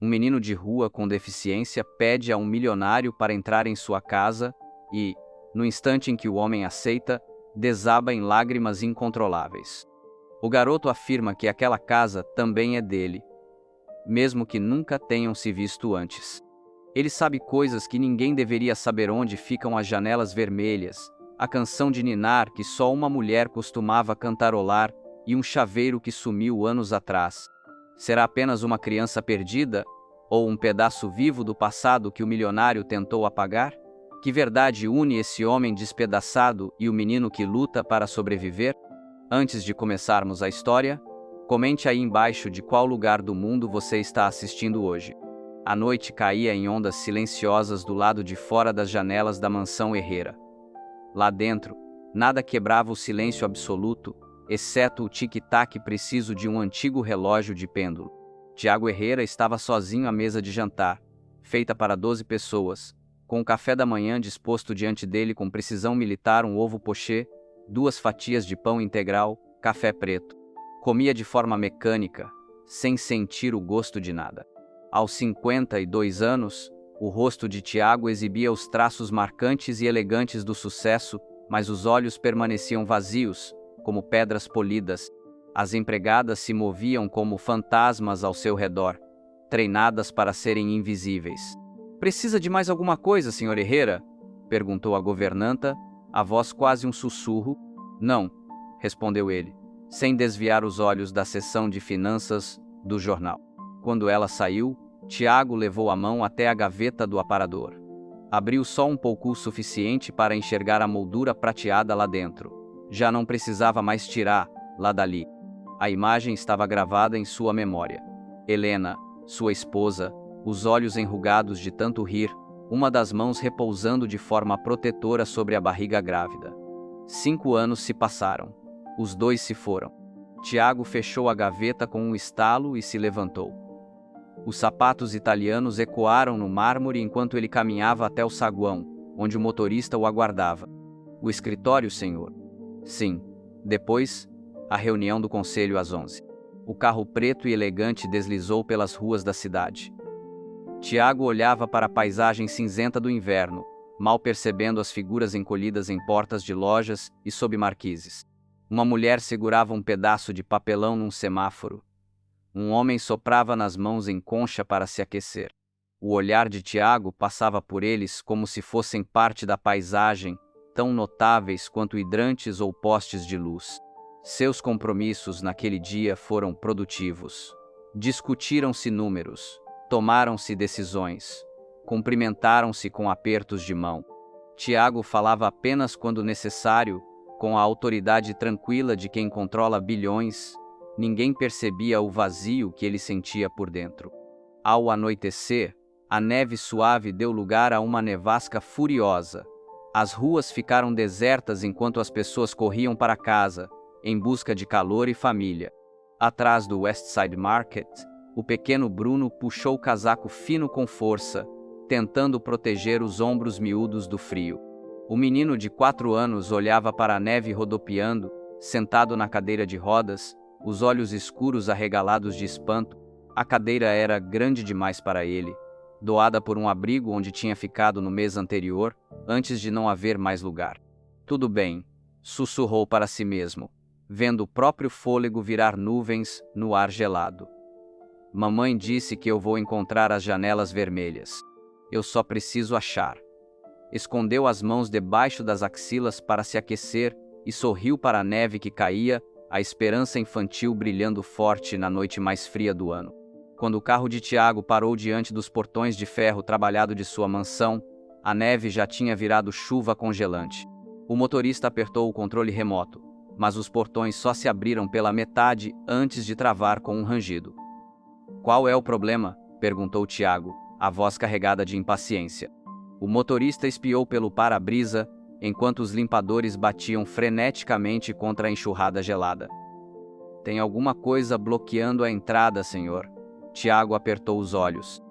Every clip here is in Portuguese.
Um menino de rua com deficiência pede a um milionário para entrar em sua casa e, no instante em que o homem aceita, desaba em lágrimas incontroláveis. O garoto afirma que aquela casa também é dele, mesmo que nunca tenham se visto antes. Ele sabe coisas que ninguém deveria saber: onde ficam as janelas vermelhas, a canção de ninar que só uma mulher costumava cantarolar e um chaveiro que sumiu anos atrás. Será apenas uma criança perdida ou um pedaço vivo do passado que o milionário tentou apagar? Que verdade une esse homem despedaçado e o menino que luta para sobreviver? Antes de começarmos a história, comente aí embaixo de qual lugar do mundo você está assistindo hoje. A noite caía em ondas silenciosas do lado de fora das janelas da mansão Herrera. Lá dentro, nada quebrava o silêncio absoluto, exceto o tic-tac preciso de um antigo relógio de pêndulo. Tiago Herrera estava sozinho à mesa de jantar, feita para 12 pessoas, com o café da manhã disposto diante dele com precisão militar: um ovo pochê, 2 fatias de pão integral, café preto. Comia de forma mecânica, sem sentir o gosto de nada. Aos 52 anos, o rosto de Tiago exibia os traços marcantes e elegantes do sucesso, mas os olhos permaneciam vazios, como pedras polidas. As empregadas se moviam como fantasmas ao seu redor, treinadas para serem invisíveis. "Precisa de mais alguma coisa, Sr. Herrera?" perguntou a governanta, a voz quase um sussurro. "Não", respondeu ele, sem desviar os olhos da seção de finanças do jornal. Quando ela saiu, Tiago levou a mão até a gaveta do aparador. Abriu só um pouco o suficiente para enxergar a moldura prateada lá dentro. Já não precisava mais tirar, lá dali. A imagem estava gravada em sua memória. Helena, sua esposa, os olhos enrugados de tanto rir, uma das mãos repousando de forma protetora sobre a barriga grávida. 5 anos se passaram. Os dois se foram. Tiago fechou a gaveta com um estalo e se levantou. Os sapatos italianos ecoaram no mármore enquanto ele caminhava até o saguão, onde o motorista o aguardava. "O escritório, senhor?" "Sim." Depois, a reunião do conselho às 11. O carro preto e elegante deslizou pelas ruas da cidade. Tiago olhava para a paisagem cinzenta do inverno, mal percebendo as figuras encolhidas em portas de lojas e sob marquises. Uma mulher segurava um pedaço de papelão num semáforo. Um homem soprava nas mãos em concha para se aquecer. O olhar de Tiago passava por eles como se fossem parte da paisagem, tão notáveis quanto hidrantes ou postes de luz. Seus compromissos naquele dia foram produtivos. Discutiram-se números, tomaram-se decisões, cumprimentaram-se com apertos de mão. Tiago falava apenas quando necessário, com a autoridade tranquila de quem controla bilhões. Ninguém percebia o vazio que ele sentia por dentro. Ao anoitecer, a neve suave deu lugar a uma nevasca furiosa. As ruas ficaram desertas enquanto as pessoas corriam para casa, em busca de calor e família. Atrás do Westside Market, o pequeno Bruno puxou o casaco fino com força, tentando proteger os ombros miúdos do frio. O menino de 4 anos olhava para a neve rodopiando, sentado na cadeira de rodas, os olhos escuros arregalados de espanto. A cadeira era grande demais para ele, doada por um abrigo onde tinha ficado no mês anterior, antes de não haver mais lugar. "Tudo bem", sussurrou para si mesmo, vendo o próprio fôlego virar nuvens no ar gelado. "Mamãe disse que eu vou encontrar as janelas vermelhas. Eu só preciso achar." Escondeu as mãos debaixo das axilas para se aquecer e sorriu para a neve que caía, a esperança infantil brilhando forte na noite mais fria do ano. Quando o carro de Tiago parou diante dos portões de ferro trabalhado de sua mansão, a neve já tinha virado chuva congelante. O motorista apertou o controle remoto, mas os portões só se abriram pela metade antes de travar com um rangido. "Qual é o problema?" perguntou Tiago, a voz carregada de impaciência. O motorista espiou pelo para-brisa, enquanto os limpadores batiam freneticamente contra a enxurrada gelada. "Tem alguma coisa bloqueando a entrada, senhor." Tiago apertou os olhos.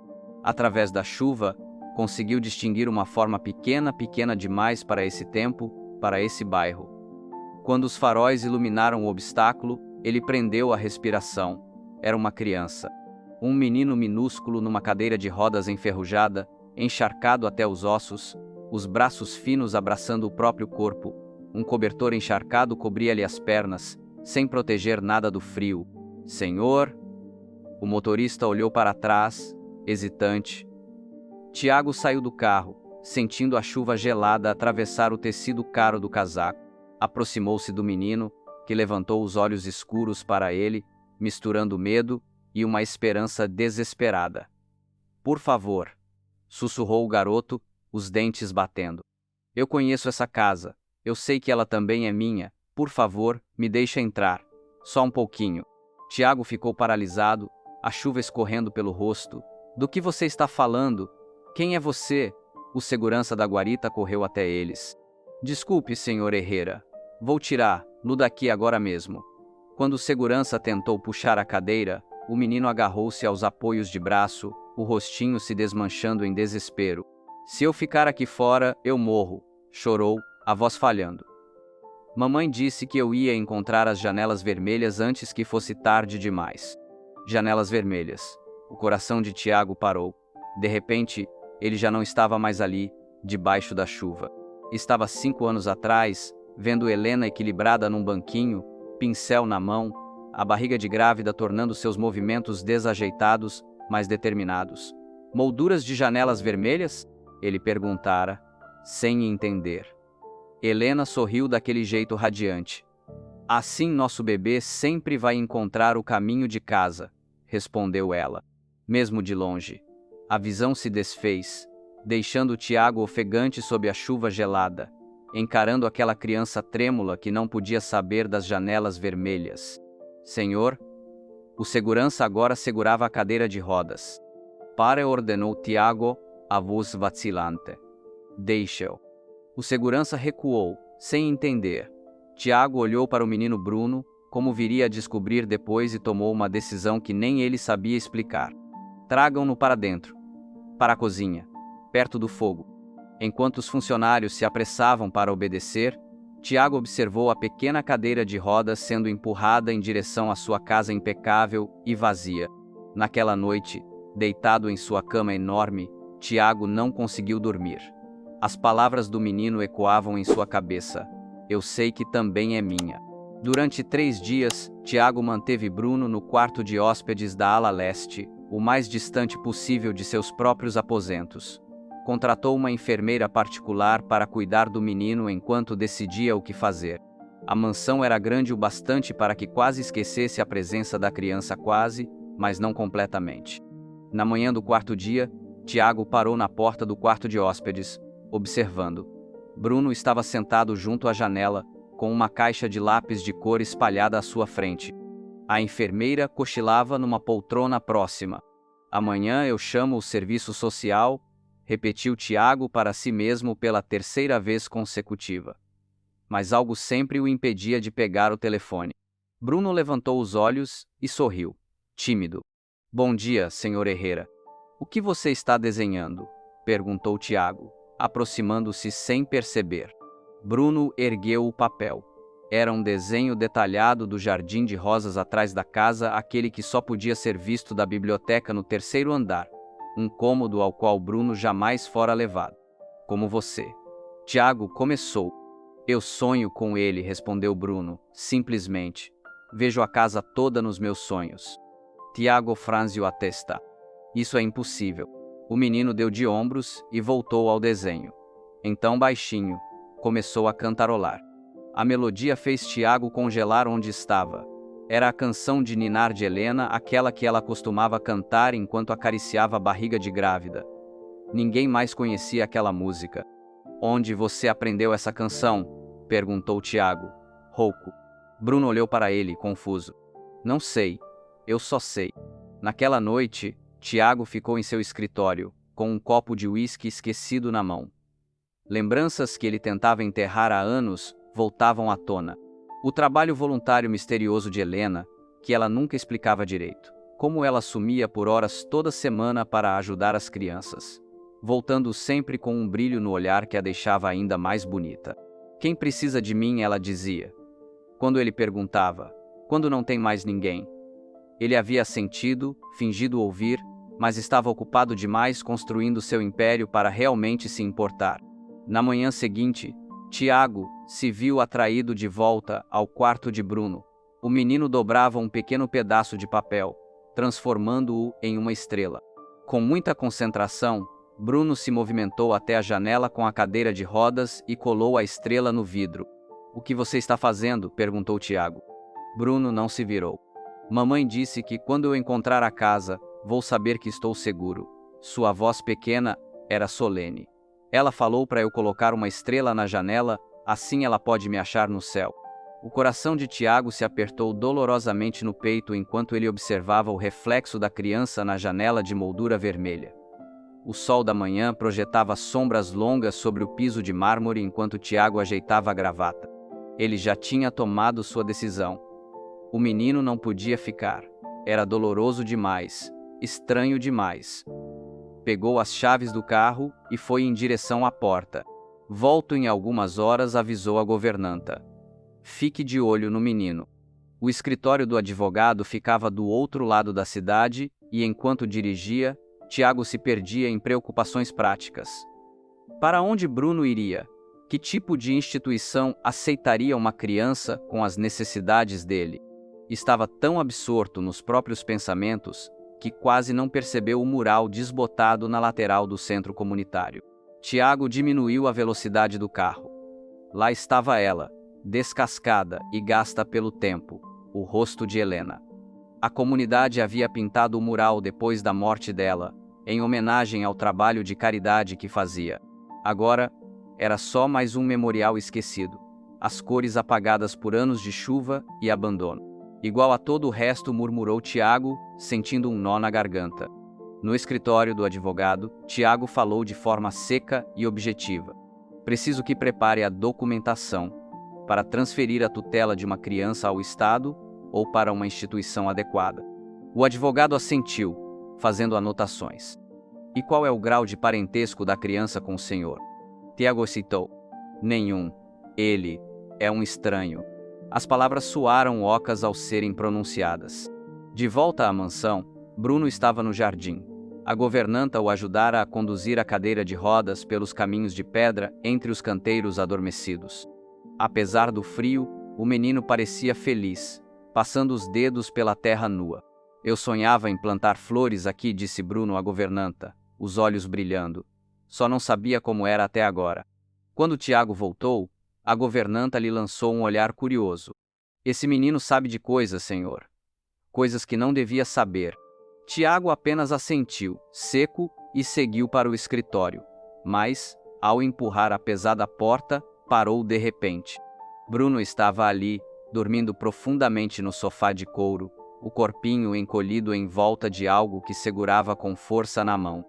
Através da chuva, conseguiu distinguir uma forma pequena demais para esse tempo, para esse bairro. Quando os faróis iluminaram o obstáculo, ele prendeu a respiração. Era uma criança. Um menino minúsculo numa cadeira de rodas enferrujada, encharcado até os ossos, os braços finos abraçando o próprio corpo, um cobertor encharcado cobria-lhe as pernas, sem proteger nada do frio. Senhor! O motorista olhou para trás, hesitante. Tiago saiu do carro, sentindo a chuva gelada atravessar o tecido caro do casaco. Aproximou-se do menino, que levantou os olhos escuros para ele, misturando medo e uma esperança desesperada. Por favor, sussurrou o garoto, os dentes batendo. Eu conheço essa casa, eu sei que ela também é minha, por favor, me deixa entrar. Só um pouquinho. Tiago ficou paralisado, a chuva escorrendo pelo rosto. Do que você está falando? Quem é você? O segurança da guarita correu até eles. Desculpe, senhor Herrera. Vou tirar-no daqui agora mesmo. Quando o segurança tentou puxar a cadeira, o menino agarrou-se aos apoios de braço, o rostinho se desmanchando em desespero. Se eu ficar aqui fora, eu morro, chorou, a voz falhando. Mamãe disse que eu ia encontrar as janelas vermelhas antes que fosse tarde demais. Janelas vermelhas. O coração de Tiago parou. De repente, ele já não estava mais ali, debaixo da chuva. Estava 5 anos atrás, vendo Helena equilibrada num banquinho, pincel na mão, a barriga de grávida tornando seus movimentos desajeitados, mas determinados. Molduras de janelas vermelhas? Ele perguntara, sem entender. Helena sorriu daquele jeito radiante. Assim nosso bebê sempre vai encontrar o caminho de casa, respondeu ela. Mesmo de longe. A visão se desfez, deixando Tiago ofegante sob a chuva gelada, encarando aquela criança trêmula que não podia saber das janelas vermelhas. Senhor? O segurança agora segurava a cadeira de rodas. Pare, ordenou Tiago, a voz vacilante. Deixe-o. O segurança recuou, sem entender. Tiago olhou para o menino Bruno, como viria a descobrir depois, e tomou uma decisão que nem ele sabia explicar. Tragam-no para dentro. Para a cozinha, perto do fogo. Enquanto os funcionários se apressavam para obedecer, Tiago observou a pequena cadeira de rodas sendo empurrada em direção à sua casa impecável e vazia. Naquela noite, deitado em sua cama enorme, Tiago não conseguiu dormir. As palavras do menino ecoavam em sua cabeça. Eu sei que também é minha. Durante 3 dias, Tiago manteve Bruno no quarto de hóspedes da ala leste, o mais distante possível de seus próprios aposentos. Contratou uma enfermeira particular para cuidar do menino enquanto decidia o que fazer. A mansão era grande o bastante para que quase esquecesse a presença da criança mas não completamente. Na manhã do 4º dia, Tiago parou na porta do quarto de hóspedes, observando. Bruno estava sentado junto à janela, com uma caixa de lápis de cor espalhada à sua frente. A enfermeira cochilava numa poltrona próxima. Amanhã eu chamo o serviço social, repetiu Tiago para si mesmo pela 3ª vez consecutiva. Mas algo sempre o impedia de pegar o telefone. Bruno levantou os olhos e sorriu, tímido. Bom dia, senhor Herrera. O que você está desenhando? Perguntou Tiago, aproximando-se sem perceber. Bruno ergueu o papel. Era um desenho detalhado do jardim de rosas atrás da casa, aquele que só podia ser visto da biblioteca no 3º andar. Um cômodo ao qual Bruno jamais fora levado. Como você. Tiago começou. Eu sonho com ele, respondeu Bruno, simplesmente. Vejo a casa toda nos meus sonhos. Tiago franziu a testa. Isso é impossível. O menino deu de ombros e voltou ao desenho. Então, baixinho, começou a cantarolar. A melodia fez Tiago congelar onde estava. Era a canção de ninar de Helena, aquela que ela costumava cantar enquanto acariciava a barriga de grávida. Ninguém mais conhecia aquela música. Onde você aprendeu essa canção? Perguntou Tiago, rouco. Bruno olhou para ele, confuso. Não sei. Eu só sei. Naquela noite, Tiago ficou em seu escritório, com um copo de uísque esquecido na mão. Lembranças que ele tentava enterrar há anos voltavam à tona. O trabalho voluntário misterioso de Helena, que ela nunca explicava direito. Como ela sumia por horas toda semana para ajudar as crianças. Voltando sempre com um brilho no olhar que a deixava ainda mais bonita. Quem precisa de mim, ela dizia. Quando ele perguntava, quando não tem mais ninguém? Ele havia assentido, fingido ouvir, mas estava ocupado demais construindo seu império para realmente se importar. Na manhã seguinte, Tiago se viu atraído de volta ao quarto de Bruno. O menino dobrava um pequeno pedaço de papel, transformando-o em uma estrela. Com muita concentração, Bruno se movimentou até a janela com a cadeira de rodas e colou a estrela no vidro. "O que você está fazendo?" perguntou Tiago. Bruno não se virou. "Mamãe disse que quando eu encontrar a casa, vou saber que estou seguro." Sua voz pequena era solene. "Ela falou para eu colocar uma estrela na janela, assim ela pode me achar no céu." O coração de Tiago se apertou dolorosamente no peito enquanto ele observava o reflexo da criança na janela de moldura vermelha. O sol da manhã projetava sombras longas sobre o piso de mármore enquanto Tiago ajeitava a gravata. Ele já tinha tomado sua decisão. O menino não podia ficar. Era doloroso demais, estranho demais. Pegou as chaves do carro e foi em direção à porta. "Volto em algumas horas", avisou a governanta. "Fique de olho no menino." O escritório do advogado ficava do outro lado da cidade e, enquanto dirigia, Tiago se perdia em preocupações práticas. Para onde Bruno iria? Que tipo de instituição aceitaria uma criança com as necessidades dele? Estava tão absorto nos próprios pensamentos que quase não percebeu o mural desbotado na lateral do centro comunitário. Tiago diminuiu a velocidade do carro. Lá estava ela, descascada e gasta pelo tempo, o rosto de Helena. A comunidade havia pintado o mural depois da morte dela, em homenagem ao trabalho de caridade que fazia. Agora, era só mais um memorial esquecido, as cores apagadas por anos de chuva e abandono. "Igual a todo o resto", murmurou Tiago, sentindo um nó na garganta. No escritório do advogado, Tiago falou de forma seca e objetiva. "Preciso que prepare a documentação para transferir a tutela de uma criança ao Estado ou para uma instituição adequada." O advogado assentiu, fazendo anotações. "E qual é o grau de parentesco da criança com o senhor?" Tiago citou. "Nenhum. Ele é um estranho." As palavras soaram ocas ao serem pronunciadas. De volta à mansão, Bruno estava no jardim. A governanta o ajudara a conduzir a cadeira de rodas pelos caminhos de pedra entre os canteiros adormecidos. Apesar do frio, o menino parecia feliz, passando os dedos pela terra nua. "Eu sonhava em plantar flores aqui", disse Bruno à governanta, os olhos brilhando. Só não sabia como era até agora. Quando Tiago voltou, a governanta lhe lançou um olhar curioso. "Esse menino sabe de coisas, senhor. Coisas que não devia saber." Tiago apenas assentiu, seco, e seguiu para o escritório. Mas, ao empurrar a pesada porta, parou de repente. Bruno estava ali, dormindo profundamente no sofá de couro, o corpinho encolhido em volta de algo que segurava com força na mão.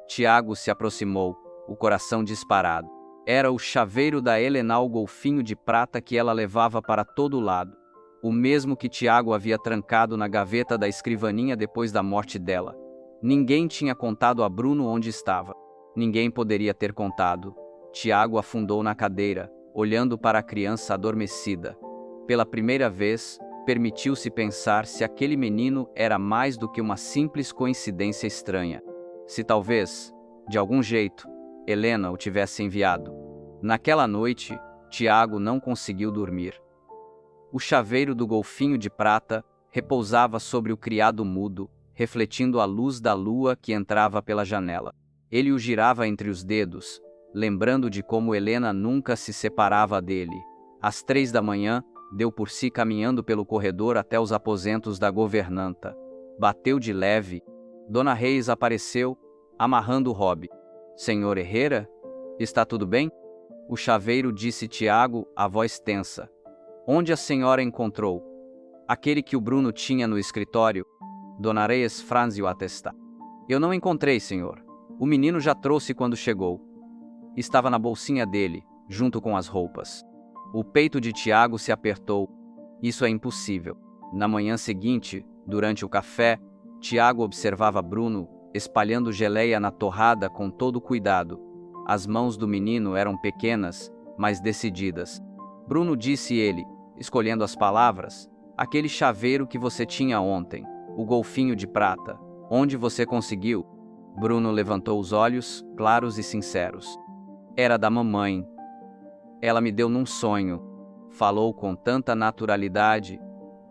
Tiago se aproximou, o coração disparado. Era o chaveiro da Helena, o golfinho de prata que ela levava para todo lado. O mesmo que Tiago havia trancado na gaveta da escrivaninha depois da morte dela. Ninguém tinha contado a Bruno onde estava. Ninguém poderia ter contado. Tiago afundou na cadeira, olhando para a criança adormecida. Pela primeira vez, permitiu-se pensar se aquele menino era mais do que uma simples coincidência estranha. Se talvez, de algum jeito, Helena o tivesse enviado. Naquela noite, Tiago não conseguiu dormir. O chaveiro do golfinho de prata repousava sobre o criado mudo, refletindo a luz da lua que entrava pela janela. Ele o girava entre os dedos, lembrando de como Helena nunca se separava dele. Às 3 da manhã, deu por si caminhando pelo corredor até os aposentos da governanta. Bateu de leve. Dona Reis apareceu, amarrando o hobby. "Senhor Herrera, está tudo bem?" O chaveiro disse Tiago, a voz tensa. "Onde a senhora encontrou?" "Aquele que o Bruno tinha no escritório." Dona Reis franziu a testa. "Eu não encontrei, senhor. O menino já trouxe quando chegou. Estava na bolsinha dele, junto com as roupas." O peito de Tiago se apertou. Isso é impossível. Na manhã seguinte, durante o café, Tiago observava Bruno espalhando geleia na torrada com todo cuidado. As mãos do menino eram pequenas, mas decididas. "Bruno", disse ele, escolhendo as palavras, Aquele chaveiro que você tinha ontem, o golfinho de prata, onde você conseguiu? Bruno levantou os olhos, claros e sinceros. Era da mamãe. Ela me deu num sonho. Falou com tanta naturalidade,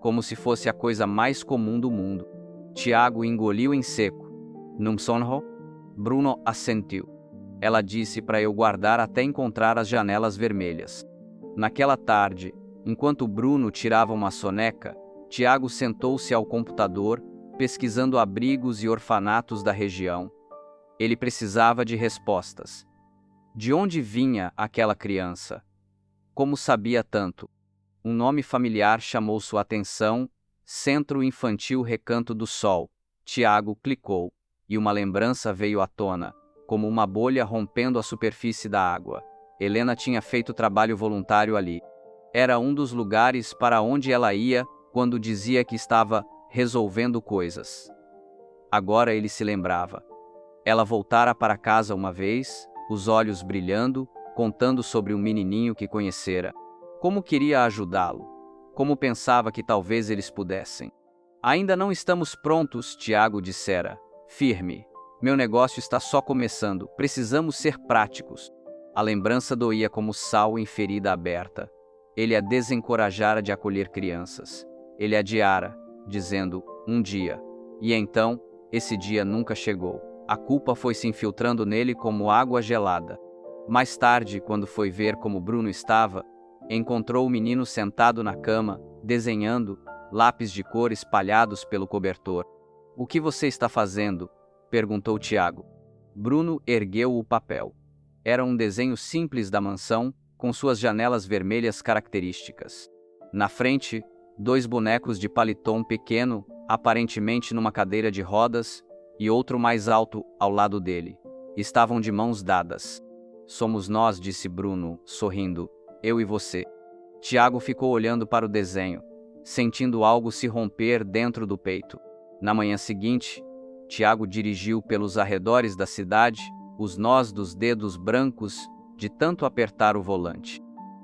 como se fosse a coisa mais comum do mundo. Tiago engoliu em seco. Num sonho? Bruno assentiu. Ela disse para eu guardar até encontrar as janelas vermelhas. Naquela tarde, enquanto Bruno tirava uma soneca, Tiago sentou-se ao computador, pesquisando abrigos e orfanatos da região. Ele precisava de respostas. De onde vinha aquela criança? Como sabia tanto? Um nome familiar chamou sua atenção: Centro Infantil Recanto do Sol. Tiago clicou, e uma lembrança veio à tona, como uma bolha rompendo a superfície da água. Helena tinha feito trabalho voluntário ali. Era um dos lugares para onde ela ia quando dizia que estava resolvendo coisas. Agora ele se lembrava. Ela voltara para casa uma vez, os olhos brilhando, contando sobre um menininho que conhecera. Como queria ajudá-lo. Como pensava que talvez eles pudessem. Ainda não estamos prontos, Tiago dissera. Firme. Meu negócio está só começando. Precisamos ser práticos. A lembrança doía como sal em ferida aberta. Ele a desencorajara de acolher crianças. Ele adiara, dizendo, um dia. E então, esse dia nunca chegou. A culpa foi se infiltrando nele como água gelada. Mais tarde, quando foi ver como Bruno estava, encontrou o menino sentado na cama, desenhando, lápis de cor espalhados pelo cobertor. O que você está fazendo? Perguntou Tiago. Bruno ergueu o papel. Era um desenho simples da mansão, com suas janelas vermelhas características. Na frente, 2 bonecos de paletó pequeno, aparentemente numa cadeira de rodas, e outro mais alto ao lado dele. Estavam de mãos dadas. Somos nós, disse Bruno, sorrindo. Eu e você. Tiago ficou olhando para o desenho, sentindo algo se romper dentro do peito. Na manhã seguinte, Tiago dirigiu pelos arredores da cidade, os nós dos dedos brancos de tanto apertar o volante.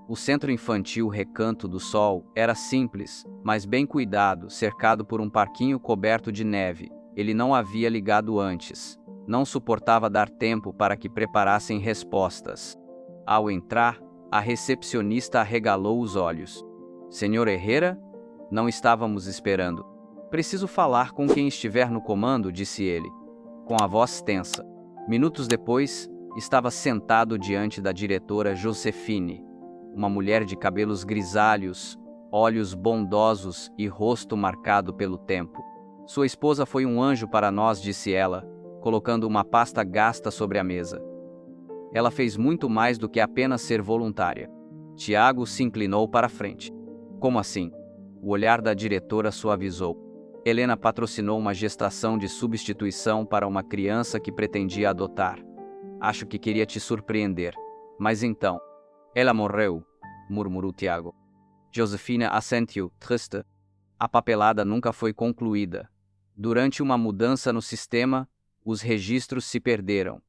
O Centro Infantil Recanto do Sol era simples, mas bem cuidado, cercado por um parquinho coberto de neve. Ele não havia ligado antes. Não suportava dar tempo para que preparassem respostas. Ao entrar, a recepcionista arregalou os olhos. Senhor Herrera? Não estávamos esperando. Preciso falar com quem estiver no comando, disse ele, com a voz tensa. Minutos depois, estava sentado diante da diretora Josefine, uma mulher de cabelos grisalhos, olhos bondosos e rosto marcado pelo tempo. Sua esposa foi um anjo para nós, disse ela, colocando uma pasta gasta sobre a mesa. Ela fez muito mais do que apenas ser voluntária. Tiago se inclinou para a frente. Como assim? O olhar da diretora suavizou. Helena patrocinou uma gestação de substituição para uma criança que pretendia adotar. Acho que queria te surpreender. Mas então... Ela morreu, murmurou Tiago. Josefina assentiu, triste. A papelada nunca foi concluída. Durante uma mudança no sistema, os registros se perderam.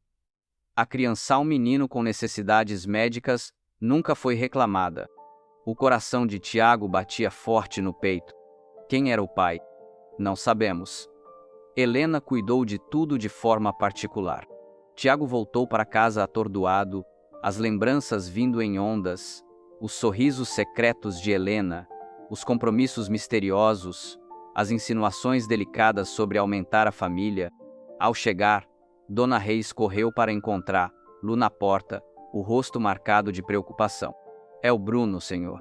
A criançar um menino com necessidades médicas nunca foi reclamada. O coração de Tiago batia forte no peito. Quem era o pai? Não sabemos. Helena cuidou de tudo de forma particular. Tiago voltou para casa atordoado, as lembranças vindo em ondas, os sorrisos secretos de Helena, os compromissos misteriosos, as insinuações delicadas sobre aumentar a família. Ao chegar, Dona Reis correu para encontrá-lo na porta, o rosto marcado de preocupação. É o Bruno, senhor.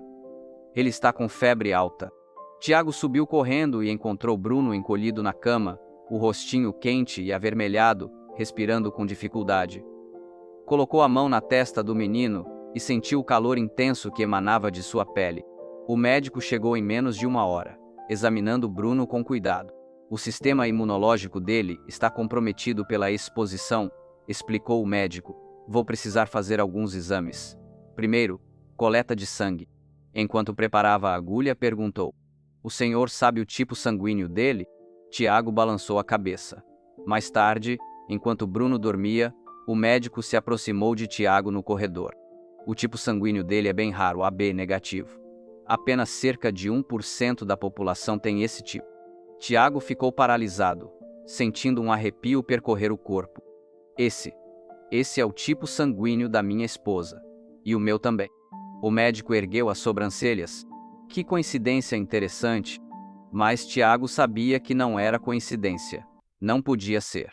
Ele está com febre alta. Tiago subiu correndo e encontrou Bruno encolhido na cama, o rostinho quente e avermelhado, respirando com dificuldade. Colocou a mão na testa do menino e sentiu o calor intenso que emanava de sua pele. O médico chegou em menos de 1 hora, examinando Bruno com cuidado. O sistema imunológico dele está comprometido pela exposição, explicou o médico. Vou precisar fazer alguns exames. Primeiro, coleta de sangue. Enquanto preparava a agulha, perguntou: o senhor sabe o tipo sanguíneo dele? Tiago balançou a cabeça. Mais tarde, enquanto Bruno dormia, o médico se aproximou de Tiago no corredor. O tipo sanguíneo dele é bem raro, AB negativo. Apenas cerca de 1% da população tem esse tipo. Tiago ficou paralisado, sentindo um arrepio percorrer o corpo. Esse é o tipo sanguíneo da minha esposa. E o meu também. O médico ergueu as sobrancelhas. Que coincidência interessante. Mas Tiago sabia que não era coincidência. Não podia ser.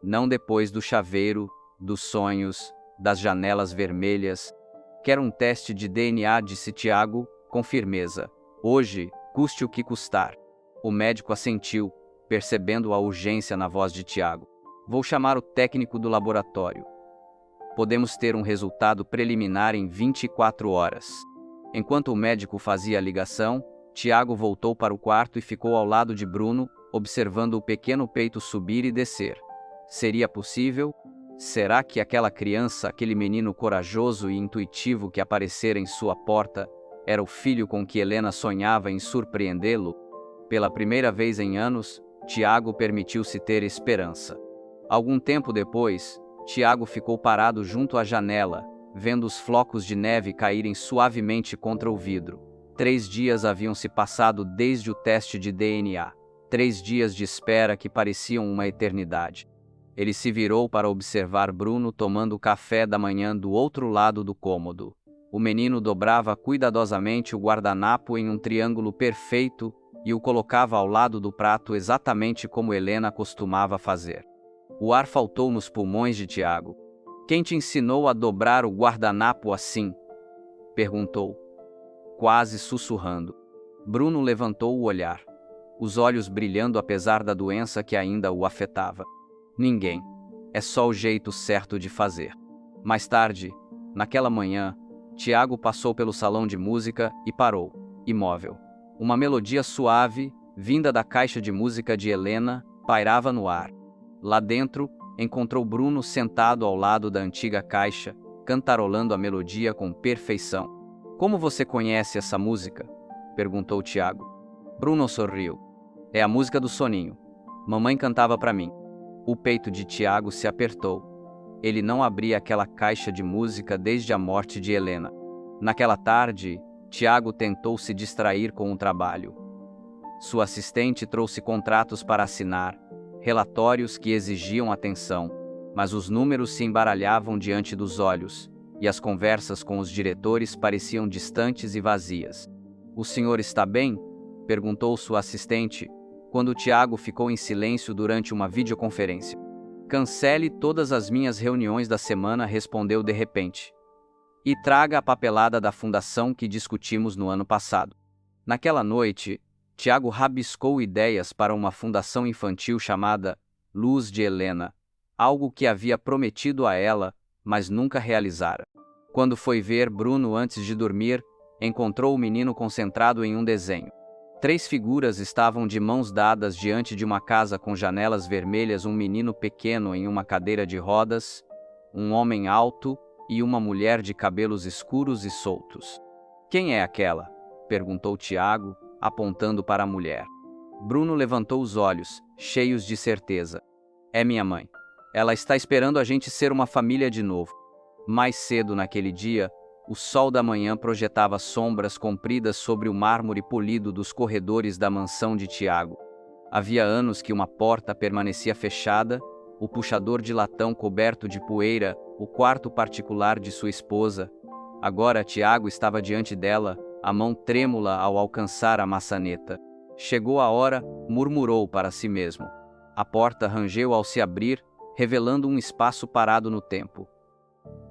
Não depois do chaveiro, dos sonhos, das janelas vermelhas. Quero um teste de DNA, disse Tiago, com firmeza. Hoje, custe o que custar. O médico assentiu, percebendo a urgência na voz de Tiago. Vou chamar o técnico do laboratório. Podemos ter um resultado preliminar em 24 horas. Enquanto o médico fazia a ligação, Tiago voltou para o quarto e ficou ao lado de Bruno, observando o pequeno peito subir e descer. Seria possível? Será que aquela criança, aquele menino corajoso e intuitivo que aparecera em sua porta, era o filho com que Helena sonhava em surpreendê-lo? Pela primeira vez em anos, Tiago permitiu-se ter esperança. Algum tempo depois, Tiago ficou parado junto à janela, vendo os flocos de neve caírem suavemente contra o vidro. 3 dias haviam se passado desde o teste de DNA. 3 dias de espera que pareciam uma eternidade. Ele se virou para observar Bruno tomando café da manhã do outro lado do cômodo. O menino dobrava cuidadosamente o guardanapo em um triângulo perfeito e o colocava ao lado do prato exatamente como Helena costumava fazer. O ar faltou nos pulmões de Tiago. Quem te ensinou a dobrar o guardanapo assim? Perguntou, quase sussurrando. Bruno levantou o olhar, os olhos brilhando apesar da doença que ainda o afetava. Ninguém. É só o jeito certo de fazer. Mais tarde, naquela manhã, Tiago passou pelo salão de música e parou, imóvel. Uma melodia suave, vinda da caixa de música de Helena, pairava no ar. Lá dentro, encontrou Bruno sentado ao lado da antiga caixa, cantarolando a melodia com perfeição. Como você conhece essa música? Perguntou Tiago. Bruno sorriu. É a música do soninho. Mamãe cantava para mim. O peito de Tiago se apertou. Ele não abria aquela caixa de música desde a morte de Helena. Naquela tarde, Tiago tentou se distrair com o trabalho. Sua assistente trouxe contratos para assinar, relatórios que exigiam atenção, mas os números se embaralhavam diante dos olhos, e as conversas com os diretores pareciam distantes e vazias. O senhor está bem? Perguntou sua assistente, quando Tiago ficou em silêncio durante uma videoconferência. Cancele todas as minhas reuniões da semana, respondeu de repente. E traga a papelada da fundação que discutimos no ano passado. Naquela noite, Tiago rabiscou ideias para uma fundação infantil chamada Luz de Helena, algo que havia prometido a ela, mas nunca realizara. Quando foi ver Bruno antes de dormir, encontrou o menino concentrado em um desenho. 3 figuras estavam de mãos dadas diante de uma casa com janelas vermelhas, um menino pequeno em uma cadeira de rodas, um homem alto e uma mulher de cabelos escuros e soltos. Quem é aquela? Perguntou Tiago, apontando para a mulher. Bruno levantou os olhos, cheios de certeza. É minha mãe. Ela está esperando a gente ser uma família de novo. Mais cedo naquele dia, o sol da manhã projetava sombras compridas sobre o mármore polido dos corredores da mansão de Tiago. Havia anos que uma porta permanecia fechada, o puxador de latão coberto de poeira, o quarto particular de sua esposa. Agora Tiago estava diante dela, a mão trêmula ao alcançar a maçaneta. Chegou a hora, murmurou para si mesmo. A porta rangeu ao se abrir, revelando um espaço parado no tempo.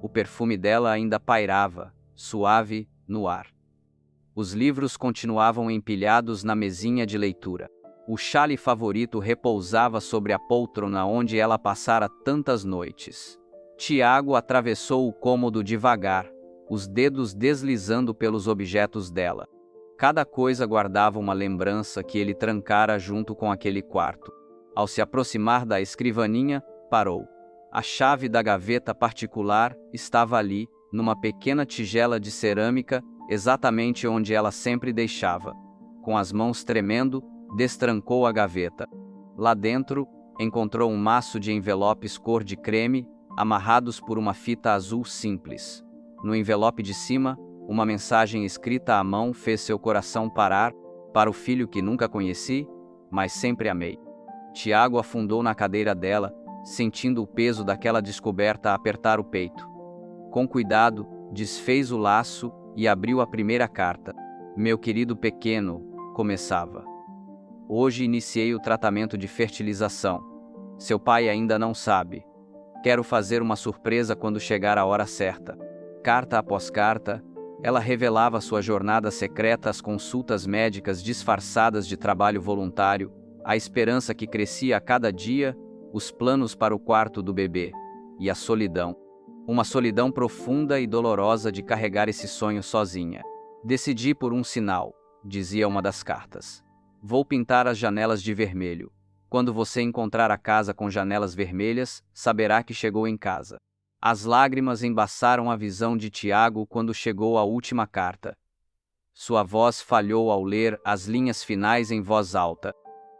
O perfume dela ainda pairava, suave, no ar. Os livros continuavam empilhados na mesinha de leitura. O xale favorito repousava sobre a poltrona onde ela passara tantas noites. Tiago atravessou o cômodo devagar, os dedos deslizando pelos objetos dela. Cada coisa guardava uma lembrança que ele trancara junto com aquele quarto. Ao se aproximar da escrivaninha, parou. A chave da gaveta particular estava ali, numa pequena tigela de cerâmica, exatamente onde ela sempre deixava. Com as mãos tremendo, destrancou a gaveta. Lá dentro, encontrou um maço de envelopes cor de creme, amarrados por uma fita azul simples. No envelope de cima, Uma mensagem escrita à mão fez seu coração parar para o filho que nunca conheci, mas sempre amei. Tiago afundou na cadeira dela, sentindo o peso daquela descoberta apertar o peito. Com cuidado, desfez o laço e abriu a primeira carta. Meu querido pequeno, começava. Hoje iniciei o tratamento de fertilização. Seu pai ainda não sabe. Quero fazer uma surpresa quando chegar a hora certa. Carta após carta, ela revelava sua jornada secreta, as consultas médicas disfarçadas de trabalho voluntário, a esperança que crescia a cada dia, os planos para o quarto do bebê, e a solidão. Uma solidão profunda e dolorosa de carregar esse sonho sozinha. Decidi por um sinal, dizia uma das cartas. Vou pintar as janelas de vermelho. Quando você encontrar a casa com janelas vermelhas, saberá que chegou em casa. As lágrimas embaçaram a visão de Tiago quando chegou a última carta. Sua voz falhou ao ler as linhas finais em voz alta.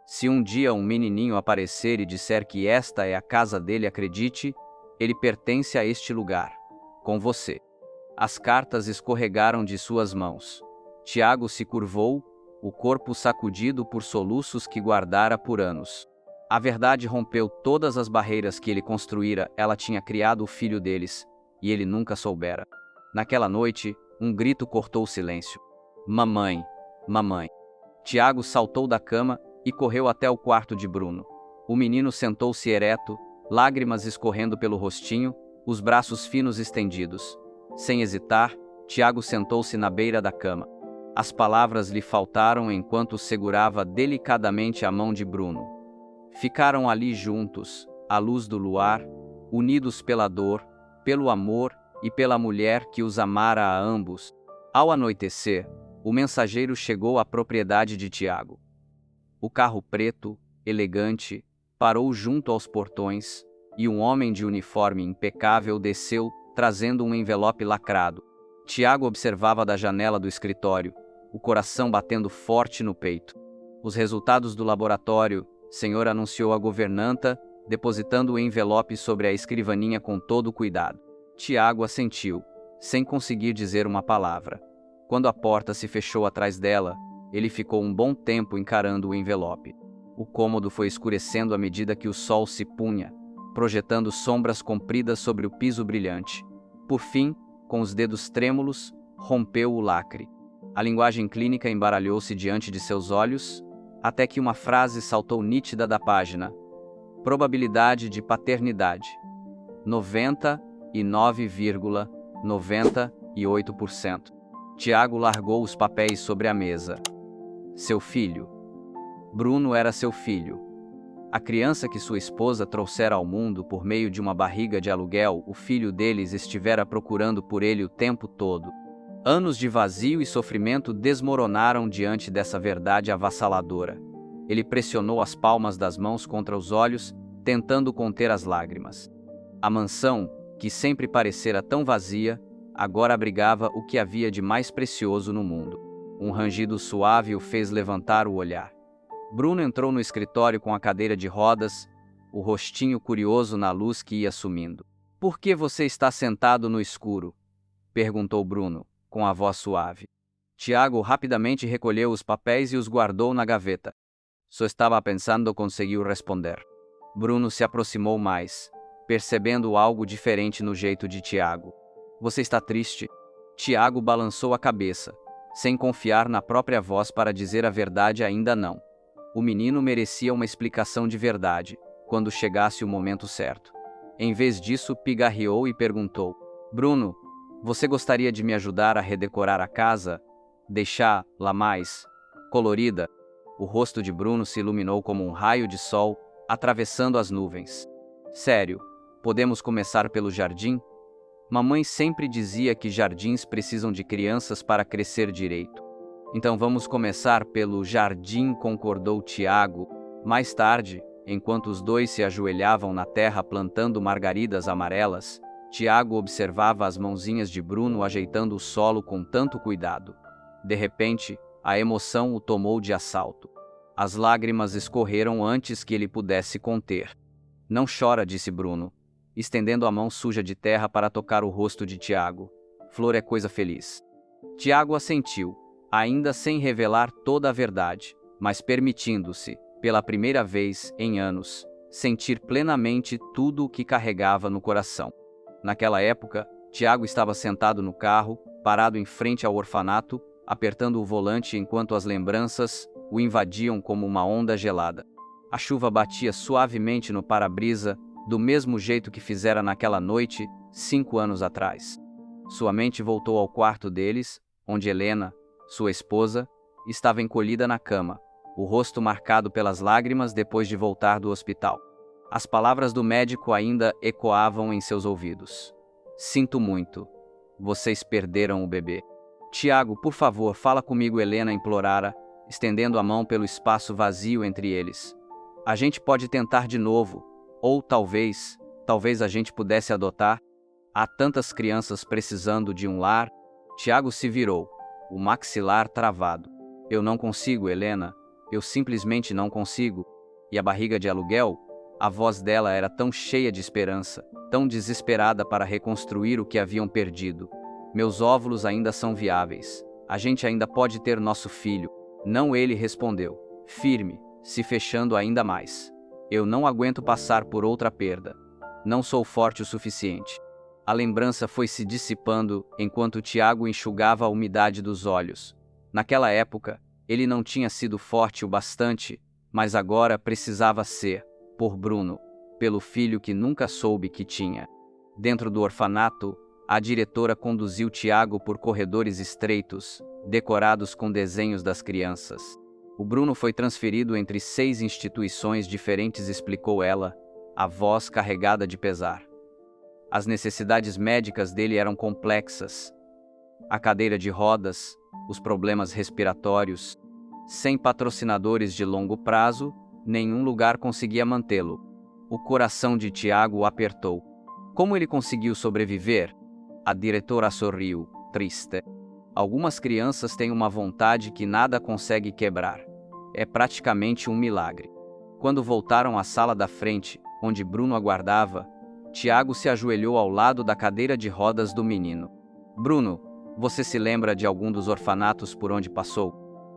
Se um dia um menininho aparecer e disser que esta é a casa dele, acredite, ele pertence a este lugar, com você. As cartas escorregaram de suas mãos. Tiago se curvou, o corpo sacudido por soluços que guardara por anos. A verdade rompeu todas as barreiras que ele construíra. Ela tinha criado o filho deles, e ele nunca soubera. Naquela noite, um grito cortou o silêncio. Mamãe, mamãe. Tiago saltou da cama e correu até o quarto de Bruno. O menino sentou-se ereto, lágrimas escorrendo pelo rostinho, os braços finos estendidos. Sem hesitar, Tiago sentou-se na beira da cama. As palavras lhe faltaram enquanto segurava delicadamente a mão de Bruno. Ficaram ali juntos, à luz do luar, unidos pela dor, pelo amor e pela mulher que os amara a ambos. Ao anoitecer, o mensageiro chegou à propriedade de Tiago. O carro preto, elegante, parou junto aos portões, e um homem de uniforme impecável desceu, trazendo um envelope lacrado. Tiago observava da janela do escritório, o coração batendo forte no peito. Os resultados do laboratório, senhor, anunciou a governanta, depositando o envelope sobre a escrivaninha com todo cuidado. Tiago assentiu, sem conseguir dizer uma palavra. Quando a porta se fechou atrás dela, ele ficou um bom tempo encarando o envelope. O cômodo foi escurecendo à medida que o sol se punha, projetando sombras compridas sobre o piso brilhante. Por fim, com os dedos trêmulos, rompeu o lacre. A linguagem clínica embaralhou-se diante de seus olhos, até que uma frase saltou nítida da página. Probabilidade de paternidade: 99,98%. Tiago largou os papéis sobre a mesa. Seu filho. Bruno era seu filho. A criança que sua esposa trouxera ao mundo por meio de uma barriga de aluguel, o filho deles estivera procurando por ele o tempo todo. Anos de vazio e sofrimento desmoronaram diante dessa verdade avassaladora. Ele pressionou as palmas das mãos contra os olhos, tentando conter as lágrimas. A mansão, que sempre parecera tão vazia, agora abrigava o que havia de mais precioso no mundo. Um rangido suave o fez levantar o olhar. Bruno entrou no escritório com a cadeira de rodas, o rostinho curioso na luz que ia sumindo. Por que você está sentado no escuro? Perguntou Bruno, com a voz suave. Tiago rapidamente recolheu os papéis e os guardou na gaveta. Só estava pensando, conseguiu responder. Bruno se aproximou mais, percebendo algo diferente no jeito de Tiago. Você está triste? Tiago balançou a cabeça, sem confiar na própria voz para dizer a verdade. Ainda não. O menino merecia uma explicação de verdade, quando chegasse o momento certo. Em vez disso, pigarreou e perguntou: Bruno, você gostaria de me ajudar a redecorar a casa? Deixá-la mais colorida? O rosto de Bruno se iluminou como um raio de sol, atravessando as nuvens. Sério, podemos começar pelo jardim? Mamãe sempre dizia que jardins precisam de crianças para crescer direito. Então vamos começar pelo jardim, concordou Tiago. Mais tarde, enquanto os dois se ajoelhavam na terra plantando margaridas amarelas, Tiago observava as mãozinhas de Bruno ajeitando o solo com tanto cuidado. De repente, a emoção o tomou de assalto. As lágrimas escorreram antes que ele pudesse conter. Não chora, disse Bruno, estendendo a mão suja de terra para tocar o rosto de Tiago. Flor é coisa feliz. Tiago assentiu, ainda sem revelar toda a verdade, mas permitindo-se, pela primeira vez em anos, sentir plenamente tudo o que carregava no coração. Naquela época, Tiago estava sentado no carro, parado em frente ao orfanato, apertando o volante enquanto as lembranças o invadiam como uma onda gelada. A chuva batia suavemente no para-brisa, do mesmo jeito que fizera naquela noite, 5 anos atrás. Sua mente voltou ao quarto deles, onde Helena, sua esposa, estava encolhida na cama, o rosto marcado pelas lágrimas depois de voltar do hospital. As palavras do médico ainda ecoavam em seus ouvidos. Sinto muito. Vocês perderam o bebê. Tiago, por favor, fala comigo, Helena implorara, estendendo a mão pelo espaço vazio entre eles. A gente pode tentar de novo, ou talvez a gente pudesse adotar. Há tantas crianças precisando de um lar. Tiago se virou, o maxilar travado. Eu não consigo, Helena. Eu simplesmente não consigo. E a barriga de aluguel? A voz dela era tão cheia de esperança, tão desesperada para reconstruir o que haviam perdido. Meus óvulos ainda são viáveis. A gente ainda pode ter nosso filho. Não, ele respondeu, firme, se fechando ainda mais. Eu não aguento passar por outra perda. Não sou forte o suficiente. A lembrança foi se dissipando enquanto Tiago enxugava a umidade dos olhos. Naquela época, ele não tinha sido forte o bastante, mas agora precisava ser, por Bruno, pelo filho que nunca soube que tinha. Dentro do orfanato, a diretora conduziu Tiago por corredores estreitos, decorados com desenhos das crianças. O Bruno foi transferido entre 6 instituições diferentes, explicou ela, a voz carregada de pesar. As necessidades médicas dele eram complexas. A cadeira de rodas, os problemas respiratórios. Sem patrocinadores de longo prazo, nenhum lugar conseguia mantê-lo. O coração de Tiago o apertou. Como ele conseguiu sobreviver? A diretora sorriu, triste. Algumas crianças têm uma vontade que nada consegue quebrar. É praticamente um milagre. Quando voltaram à sala da frente, onde Bruno aguardava, Tiago se ajoelhou ao lado da cadeira de rodas do menino. Bruno, você se lembra de algum dos orfanatos por onde passou?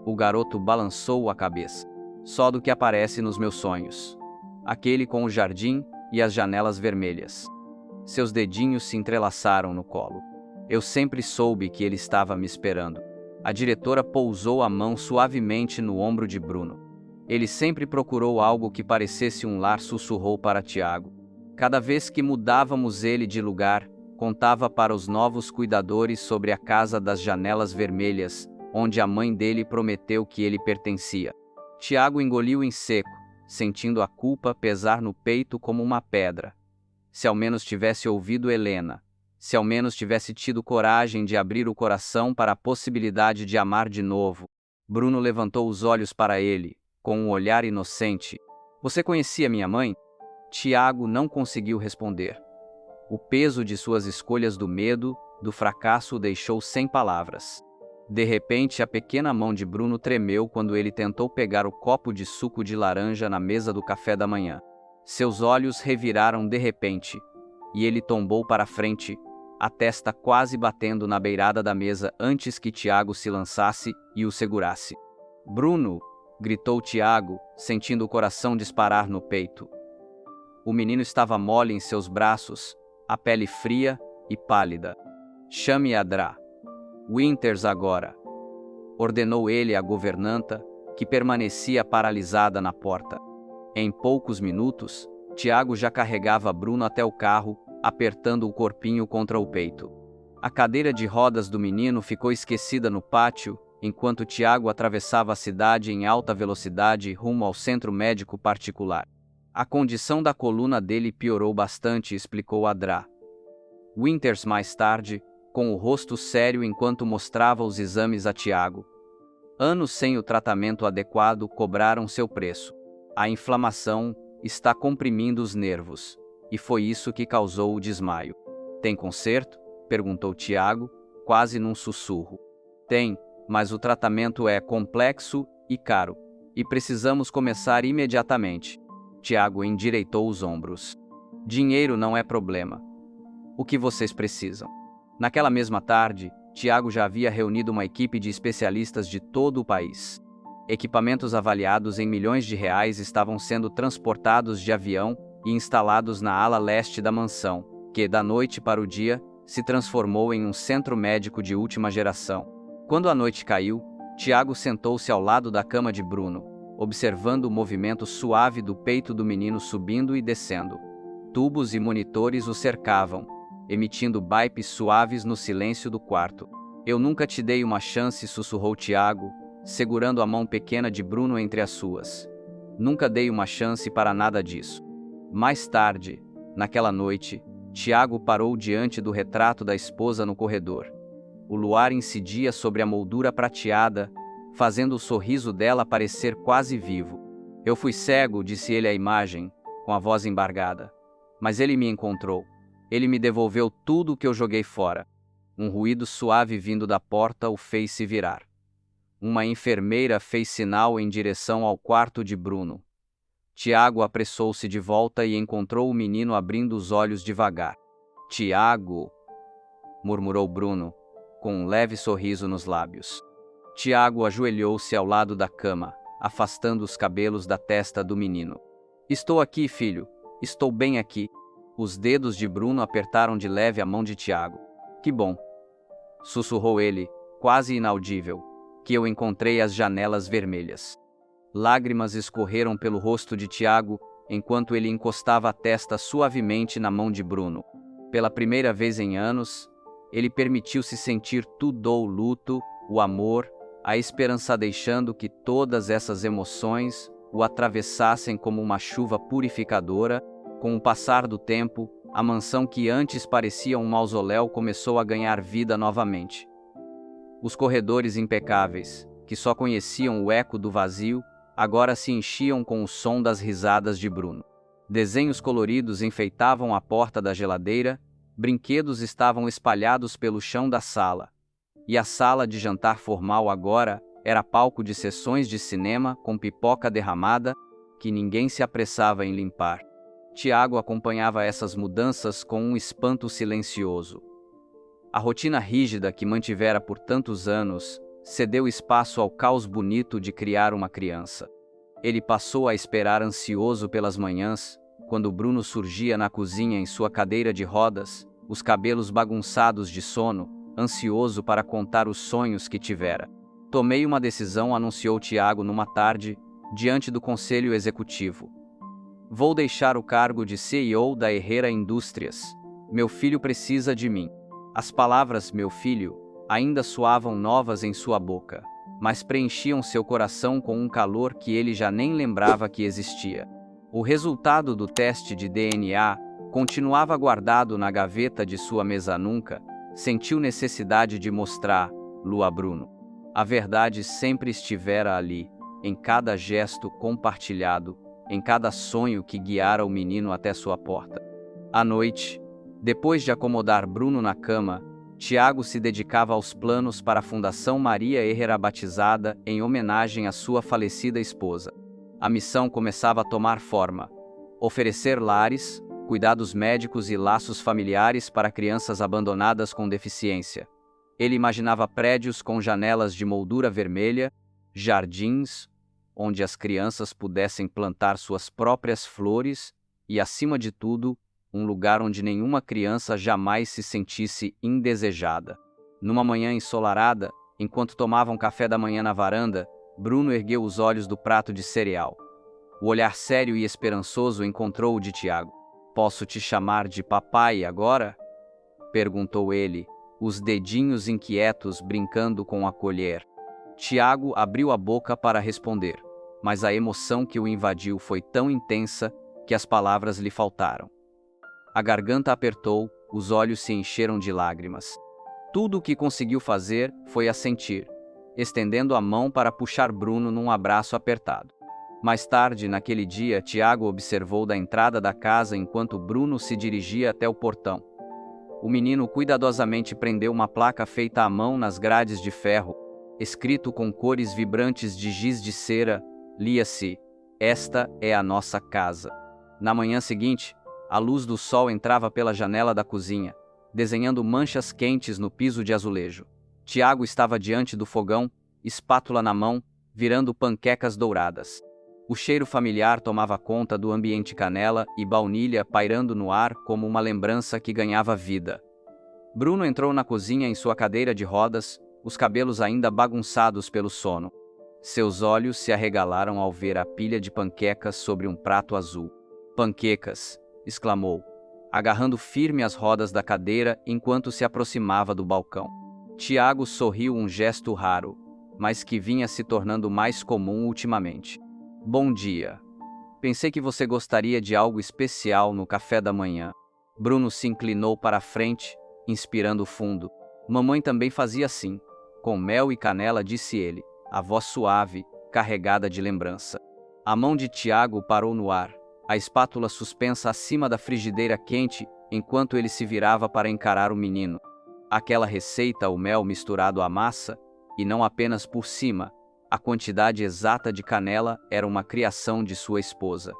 O garoto balançou a cabeça. Só do que aparece nos meus sonhos. Aquele com o jardim e as janelas vermelhas. Seus dedinhos se entrelaçaram no colo. Eu sempre soube que ele estava me esperando. A diretora pousou a mão suavemente no ombro de Bruno. Ele sempre procurou algo que parecesse um lar, sussurrou para Tiago. Cada vez que mudávamos ele de lugar, contava para os novos cuidadores sobre a casa das janelas vermelhas, onde a mãe dele prometeu que ele pertencia. Tiago engoliu em seco, sentindo a culpa pesar no peito como uma pedra. Se ao menos tivesse ouvido Helena, se ao menos tivesse tido coragem de abrir o coração para a possibilidade de amar de novo. Bruno levantou os olhos para ele, com um olhar inocente. Você conhecia minha mãe? Tiago não conseguiu responder. O peso de suas escolhas, do medo, do fracasso, o deixou sem palavras. De repente, a pequena mão de Bruno tremeu quando ele tentou pegar o copo de suco de laranja na mesa do café da manhã. Seus olhos reviraram de repente, e ele tombou para frente, a testa quase batendo na beirada da mesa antes que Tiago se lançasse e o segurasse. Bruno! Gritou Tiago, sentindo o coração disparar no peito. O menino estava mole em seus braços, a pele fria e pálida. Chame Adra. Winters agora, ordenou ele à governanta, que permanecia paralisada na porta. Em poucos minutos, Tiago já carregava Bruno até o carro, apertando o corpinho contra o peito. A cadeira de rodas do menino ficou esquecida no pátio, enquanto Tiago atravessava a cidade em alta velocidade rumo ao centro médico particular. A condição da coluna dele piorou bastante, explicou Adra. Winters mais tarde, com o rosto sério enquanto mostrava os exames a Tiago. Anos sem o tratamento adequado cobraram seu preço. A inflamação está comprimindo os nervos, e foi isso que causou o desmaio. Tem conserto? Perguntou Tiago, quase num sussurro. Tem, mas o tratamento é complexo e caro, e precisamos começar imediatamente. Tiago endireitou os ombros. Dinheiro não é problema. O que vocês precisam? Naquela mesma tarde, Tiago já havia reunido uma equipe de especialistas de todo o país. Equipamentos avaliados em milhões de reais estavam sendo transportados de avião e instalados na ala leste da mansão, que, da noite para o dia, se transformou em um centro médico de última geração. Quando a noite caiu, Tiago sentou-se ao lado da cama de Bruno, observando o movimento suave do peito do menino subindo e descendo. Tubos e monitores o cercavam, emitindo bipes suaves no silêncio do quarto. Eu nunca te dei uma chance, sussurrou Tiago, segurando a mão pequena de Bruno entre as suas. Nunca dei uma chance para nada disso. Mais tarde, naquela noite, Tiago parou diante do retrato da esposa no corredor. O luar incidia sobre a moldura prateada, fazendo o sorriso dela parecer quase vivo. Eu fui cego, disse ele à imagem, com a voz embargada. Mas ele me encontrou. Ele me devolveu tudo o que eu joguei fora. Um ruído suave vindo da porta o fez se virar. Uma enfermeira fez sinal em direção ao quarto de Bruno. Tiago apressou-se de volta e encontrou o menino abrindo os olhos devagar. Tiago, murmurou Bruno, com um leve sorriso nos lábios. Tiago ajoelhou-se ao lado da cama, afastando os cabelos da testa do menino. Estou aqui, filho. Estou bem aqui. Os dedos de Bruno apertaram de leve a mão de Tiago. Que bom, sussurrou ele, quase inaudível, que eu encontrei as janelas vermelhas. Lágrimas escorreram pelo rosto de Tiago enquanto ele encostava a testa suavemente na mão de Bruno. Pela primeira vez em anos, ele permitiu-se sentir tudo o luto, o amor, a esperança, deixando que todas essas emoções o atravessassem como uma chuva purificadora. Com o passar do tempo, a mansão que antes parecia um mausoléu começou a ganhar vida novamente. Os corredores impecáveis, que só conheciam o eco do vazio, agora se enchiam com o som das risadas de Bruno. Desenhos coloridos enfeitavam a porta da geladeira, brinquedos estavam espalhados pelo chão da sala, e a sala de jantar formal agora era palco de sessões de cinema com pipoca derramada que ninguém se apressava em limpar. Tiago acompanhava essas mudanças com um espanto silencioso. A rotina rígida que mantivera por tantos anos cedeu espaço ao caos bonito de criar uma criança. Ele passou a esperar ansioso pelas manhãs, quando Bruno surgia na cozinha em sua cadeira de rodas, os cabelos bagunçados de sono, ansioso para contar os sonhos que tivera. Tomei uma decisão, anunciou Tiago numa tarde, diante do conselho executivo. Vou deixar o cargo de CEO da Herrera Indústrias. Meu filho precisa de mim. As palavras "meu filho" ainda soavam novas em sua boca, mas preenchiam seu coração com um calor que ele já nem lembrava que existia. O resultado do teste de DNA continuava guardado na gaveta de sua mesa. Nunca sentiu necessidade de mostrá-lo a Bruno. A verdade sempre estivera ali, em cada gesto compartilhado, em cada sonho que guiara o menino até sua porta. À noite, depois de acomodar Bruno na cama, Tiago se dedicava aos planos para a Fundação Maria Herrera, batizada em homenagem à sua falecida esposa. A missão começava a tomar forma: oferecer lares, cuidados médicos e laços familiares para crianças abandonadas com deficiência. Ele imaginava prédios com janelas de moldura vermelha, jardins, onde as crianças pudessem plantar suas próprias flores e, acima de tudo, um lugar onde nenhuma criança jamais se sentisse indesejada. Numa manhã ensolarada, enquanto tomavam café da manhã na varanda, Bruno ergueu os olhos do prato de cereal. O olhar sério e esperançoso encontrou o de Tiago. Posso te chamar de papai agora? Perguntou ele, os dedinhos inquietos brincando com a colher. Tiago abriu a boca para responder, mas a emoção que o invadiu foi tão intensa que as palavras lhe faltaram. A garganta apertou, os olhos se encheram de lágrimas. Tudo o que conseguiu fazer foi assentir, estendendo a mão para puxar Bruno num abraço apertado. Mais tarde, naquele dia, Tiago observou da entrada da casa enquanto Bruno se dirigia até o portão. O menino cuidadosamente prendeu uma placa feita à mão nas grades de ferro, escrito com cores vibrantes de giz de cera, lia-se: "Esta é a nossa casa". Na manhã seguinte, a luz do sol entrava pela janela da cozinha, desenhando manchas quentes no piso de azulejo. Tiago estava diante do fogão, espátula na mão, virando panquecas douradas. O cheiro familiar tomava conta do ambiente, canela e baunilha pairando no ar como uma lembrança que ganhava vida. Bruno entrou na cozinha em sua cadeira de rodas, os cabelos ainda bagunçados pelo sono. Seus olhos se arregalaram ao ver a pilha de panquecas sobre um prato azul. "Panquecas!" exclamou, agarrando firme as rodas da cadeira enquanto se aproximava do balcão. Tiago sorriu, um gesto raro, mas que vinha se tornando mais comum ultimamente. "Bom dia. Pensei que você gostaria de algo especial no café da manhã." Bruno se inclinou para a frente, inspirando fundo. "Mamãe também fazia assim, com mel e canela", disse ele, a voz suave, carregada de lembrança. A mão de Tiago parou no ar, a espátula suspensa acima da frigideira quente, enquanto ele se virava para encarar o menino. Aquela receita, o mel misturado à massa, e não apenas por cima, a quantidade exata de canela era uma criação de sua esposa.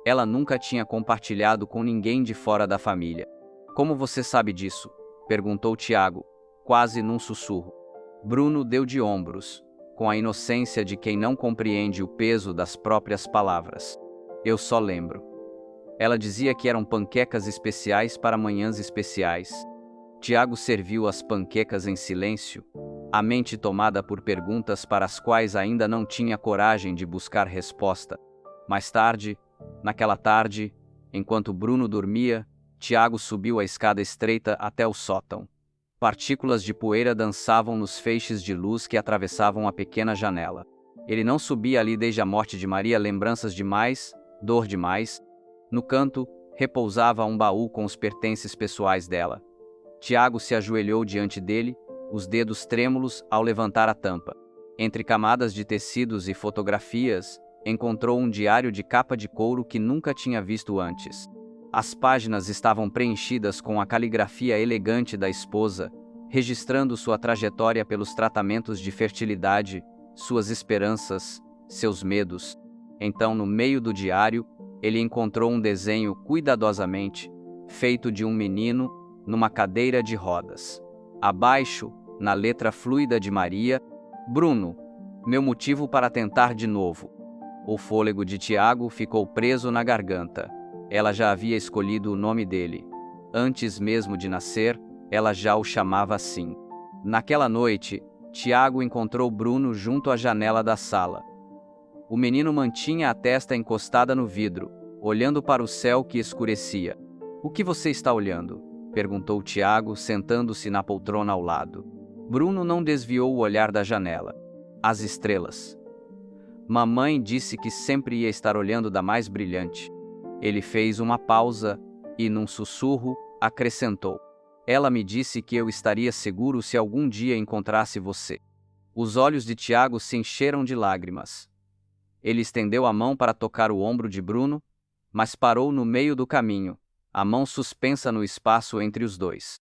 Ela nunca tinha compartilhado com ninguém de fora da família. "Como você sabe disso?" perguntou Tiago, quase num sussurro. Bruno deu de ombros, com a inocência de quem não compreende o peso das próprias palavras. "Eu só lembro. Ela dizia que eram panquecas especiais para manhãs especiais." Tiago serviu as panquecas em silêncio, a mente tomada por perguntas para as quais ainda não tinha coragem de buscar resposta. Mais tarde, naquela tarde, enquanto Bruno dormia, Tiago subiu a escada estreita até o sótão. Partículas de poeira dançavam nos feixes de luz que atravessavam a pequena janela. Ele não subia ali desde a morte de Maria, lembranças demais, dor demais. No canto, repousava um baú com os pertences pessoais dela. Tiago se ajoelhou diante dele, os dedos trêmulos ao levantar a tampa. Entre camadas de tecidos e fotografias, encontrou um diário de capa de couro que nunca tinha visto antes. As páginas estavam preenchidas com a caligrafia elegante da esposa, registrando sua trajetória pelos tratamentos de fertilidade, suas esperanças, seus medos. Então, no meio do diário, ele encontrou um desenho cuidadosamente feito de um menino numa cadeira de rodas. Abaixo, na letra fluida de Maria: "Bruno, meu motivo para tentar de novo." O fôlego de Tiago ficou preso na garganta. Ela já havia escolhido o nome dele. Antes mesmo de nascer, ela já o chamava assim. Naquela noite, Tiago encontrou Bruno junto à janela da sala. O menino mantinha a testa encostada no vidro, olhando para o céu que escurecia. "O que você está olhando?" perguntou Tiago, sentando-se na poltrona ao lado. Bruno não desviou o olhar da janela. "As estrelas. Mamãe disse que sempre ia estar olhando da mais brilhante." Ele fez uma pausa e, num sussurro, acrescentou: "Ela me disse que eu estaria seguro se algum dia encontrasse você." Os olhos de Tiago se encheram de lágrimas. Ele estendeu a mão para tocar o ombro de Bruno, mas parou no meio do caminho, a mão suspensa no espaço entre os dois.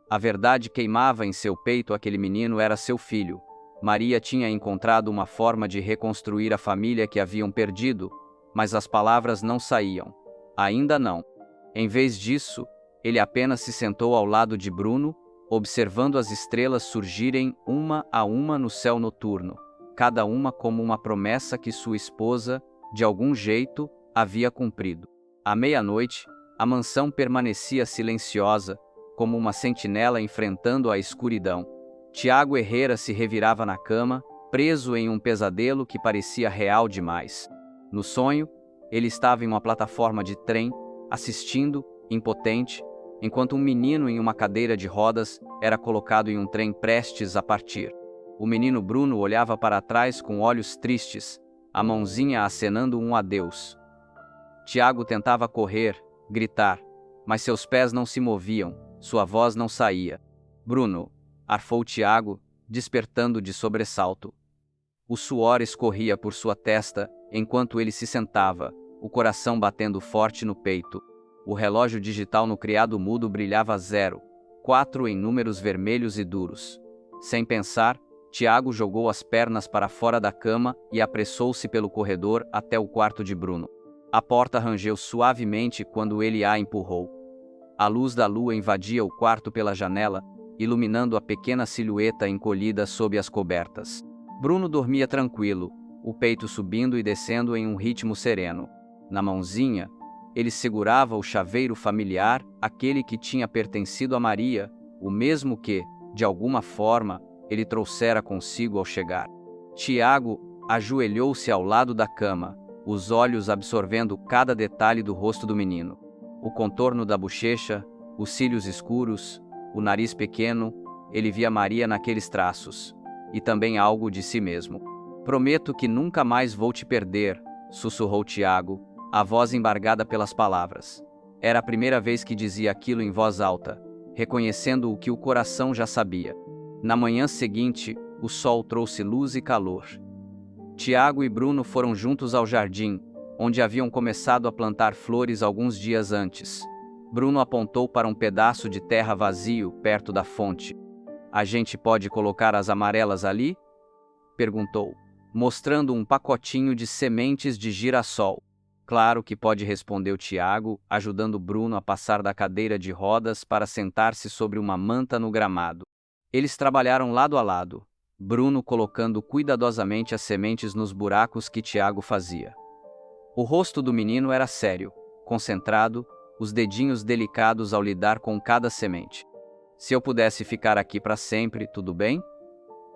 A verdade queimava em seu peito. Aquele menino era seu filho. Maria tinha encontrado uma forma de reconstruir a família que haviam perdido, mas as palavras não saíam. Ainda não. Em vez disso, ele apenas se sentou ao lado de Bruno, observando as estrelas surgirem uma a uma no céu noturno, cada uma como uma promessa que sua esposa, de algum jeito, havia cumprido. À meia-noite, a mansão permanecia silenciosa, como uma sentinela enfrentando a escuridão. Tiago Herrera se revirava na cama, preso em um pesadelo que parecia real demais. No sonho, ele estava em uma plataforma de trem, assistindo, impotente, enquanto um menino em uma cadeira de rodas era colocado em um trem prestes a partir. O menino Bruno olhava para trás com olhos tristes, a mãozinha acenando um adeus. Tiago tentava correr, gritar, mas seus pés não se moviam, sua voz não saía. "Bruno", arfou Tiago, despertando de sobressalto. O suor escorria por sua testa enquanto ele se sentava, o coração batendo forte no peito. O relógio digital no criado mudo brilhava 04 em números vermelhos e duros. Sem pensar, Tiago jogou as pernas para fora da cama e apressou-se pelo corredor até o quarto de Bruno. A porta rangeu suavemente quando ele a empurrou. A luz da lua invadia o quarto pela janela, iluminando a pequena silhueta encolhida sob as cobertas. Bruno dormia tranquilo, o peito subindo e descendo em um ritmo sereno. Na mãozinha, ele segurava o chaveiro familiar, aquele que tinha pertencido a Maria, o mesmo que, de alguma forma, ele trouxera consigo ao chegar. Tiago ajoelhou-se ao lado da cama, os olhos absorvendo cada detalhe do rosto do menino. O contorno da bochecha, os cílios escuros, o nariz pequeno, ele via Maria naqueles traços, e também algo de si mesmo. "Prometo que nunca mais vou te perder", sussurrou Tiago, a voz embargada pelas palavras. Era a primeira vez que dizia aquilo em voz alta, reconhecendo o que o coração já sabia. Na manhã seguinte, o sol trouxe luz e calor. Tiago e Bruno foram juntos ao jardim, onde haviam começado a plantar flores alguns dias antes. Bruno apontou para um pedaço de terra vazio perto da fonte. "A gente pode colocar as amarelas ali?" perguntou, mostrando um pacotinho de sementes de girassol. "Claro que pode", respondeu Tiago, ajudando Bruno a passar da cadeira de rodas para sentar-se sobre uma manta no gramado. Eles trabalharam lado a lado, Bruno colocando cuidadosamente as sementes nos buracos que Tiago fazia. O rosto do menino era sério, concentrado, os dedinhos delicados ao lidar com cada semente. "Se eu pudesse ficar aqui para sempre, tudo bem?"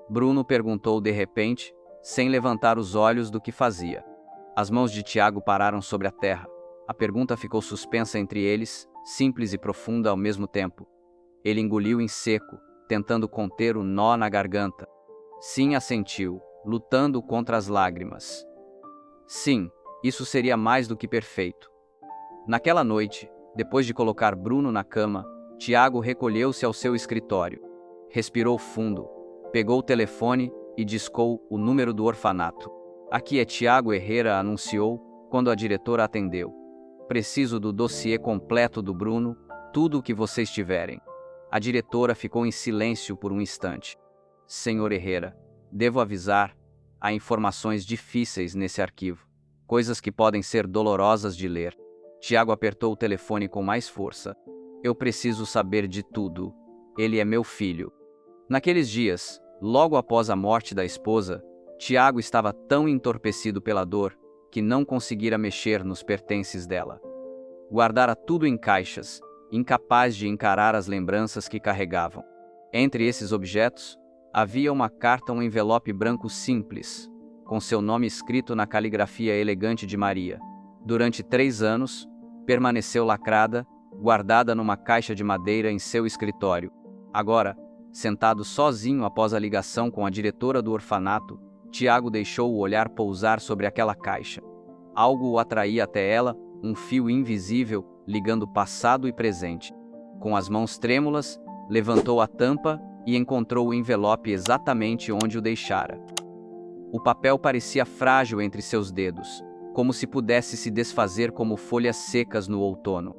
Bruno perguntou de repente, sem levantar os olhos do que fazia. As mãos de Tiago pararam sobre a terra. A pergunta ficou suspensa entre eles, simples e profunda ao mesmo tempo. Ele engoliu em seco, tentando conter o nó na garganta. "Sim", assentiu, lutando contra as lágrimas. "Sim, isso seria mais do que perfeito." Naquela noite, depois de colocar Bruno na cama, Tiago recolheu-se ao seu escritório. Respirou fundo, pegou o telefone e discou o número do orfanato. "Aqui é Tiago Herrera", anunciou, quando a diretora atendeu. "Preciso do dossiê completo do Bruno, tudo o que vocês tiverem." A diretora ficou em silêncio por um instante. "Senhor Herrera, devo avisar, há informações difíceis nesse arquivo, coisas que podem ser dolorosas de ler." Tiago apertou o telefone com mais força. "Eu preciso saber de tudo. Ele é meu filho." Naqueles dias, logo após a morte da esposa, Tiago estava tão entorpecido pela dor que não conseguira mexer nos pertences dela. Guardara tudo em caixas, incapaz de encarar as lembranças que carregavam. Entre esses objetos, havia uma carta, um envelope branco simples, com seu nome escrito na caligrafia elegante de Maria. Durante 3 anos, permaneceu lacrada, guardada numa caixa de madeira em seu escritório. Agora, sentado sozinho após a ligação com a diretora do orfanato, Tiago deixou o olhar pousar sobre aquela caixa. Algo o atraía até ela, um fio invisível, ligando passado e presente. Com as mãos trêmulas, levantou a tampa e encontrou o envelope exatamente onde o deixara. O papel parecia frágil entre seus dedos, como se pudesse se desfazer como folhas secas no outono.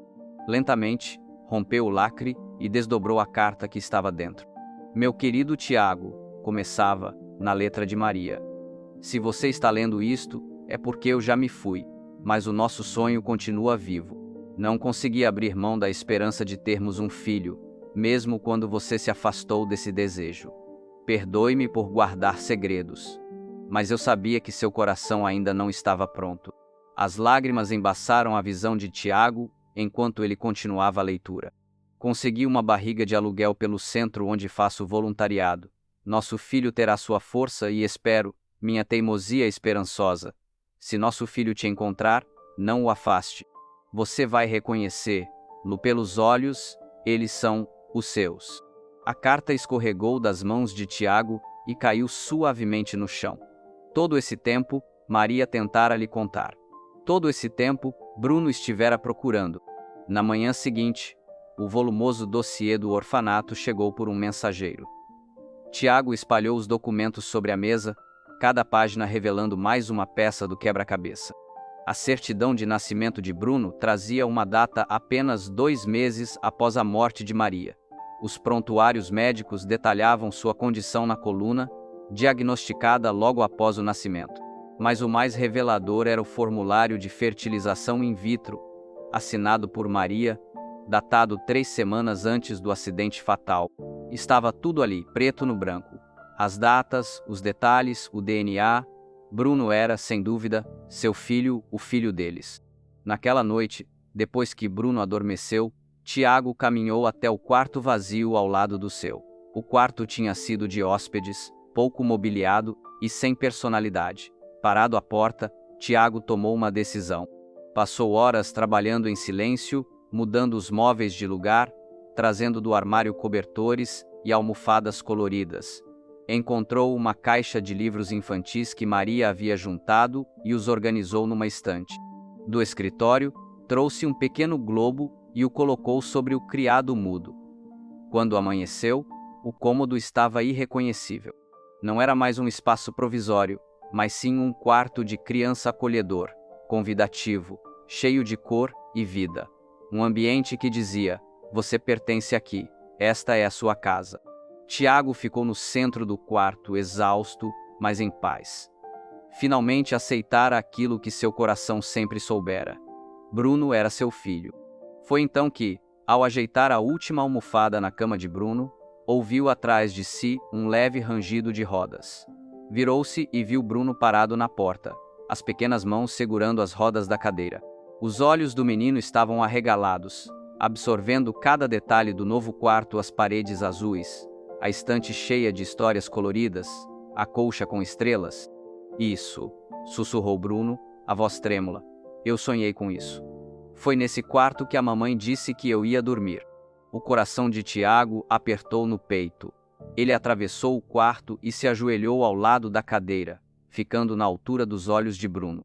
Lentamente, rompeu o lacre e desdobrou a carta que estava dentro. "Meu querido Tiago", começava, na letra de Maria. "Se você está lendo isto, é porque eu já me fui, mas o nosso sonho continua vivo. Não consegui abrir mão da esperança de termos um filho, mesmo quando você se afastou desse desejo. Perdoe-me por guardar segredos, mas eu sabia que seu coração ainda não estava pronto." As lágrimas embaçaram a visão de Tiago enquanto ele continuava a leitura. "Consegui uma barriga de aluguel pelo centro onde faço voluntariado. Nosso filho terá sua força e espero, minha teimosia esperançosa. Se nosso filho te encontrar, não o afaste. Você vai reconhecer-lo pelos olhos, eles são os seus." A carta escorregou das mãos de Tiago e caiu suavemente no chão. Todo esse tempo, Maria tentara lhe contar. Todo esse tempo, Bruno estivera procurando. Na manhã seguinte, o volumoso dossiê do orfanato chegou por um mensageiro. Tiago espalhou os documentos sobre a mesa, cada página revelando mais uma peça do quebra-cabeça. A certidão de nascimento de Bruno trazia uma data apenas 2 meses após a morte de Maria. Os prontuários médicos detalhavam sua condição na coluna, diagnosticada logo após o nascimento. Mas o mais revelador era o formulário de fertilização in vitro, assinado por Maria, datado 3 semanas antes do acidente fatal. Estava tudo ali, preto no branco. As datas, os detalhes, o DNA. Bruno era, sem dúvida, seu filho, o filho deles. Naquela noite, depois que Bruno adormeceu, Tiago caminhou até o quarto vazio ao lado do seu. O quarto tinha sido de hóspedes, pouco mobiliado e sem personalidade. Parado à porta, Tiago tomou uma decisão. Passou horas trabalhando em silêncio, mudando os móveis de lugar, trazendo do armário cobertores e almofadas coloridas. Encontrou uma caixa de livros infantis que Maria havia juntado e os organizou numa estante. Do escritório, trouxe um pequeno globo e o colocou sobre o criado mudo. Quando amanheceu, o cômodo estava irreconhecível. Não era mais um espaço provisório, mas sim um quarto de criança acolhedor, convidativo, cheio de cor e vida. Um ambiente que dizia: você pertence aqui, esta é a sua casa. Tiago ficou no centro do quarto, exausto, mas em paz. Finalmente aceitara aquilo que seu coração sempre soubera. Bruno era seu filho. Foi então que, ao ajeitar a última almofada na cama de Bruno, ouviu atrás de si um leve rangido de rodas. Virou-se e viu Bruno parado na porta, as pequenas mãos segurando as rodas da cadeira. Os olhos do menino estavam arregalados, absorvendo cada detalhe do novo quarto, as paredes azuis, a estante cheia de histórias coloridas, a colcha com estrelas. Isso, sussurrou Bruno, a voz trêmula. Eu sonhei com isso. Foi nesse quarto que a mamãe disse que eu ia dormir. O coração de Tiago apertou no peito. Ele atravessou o quarto e se ajoelhou ao lado da cadeira, ficando na altura dos olhos de Bruno.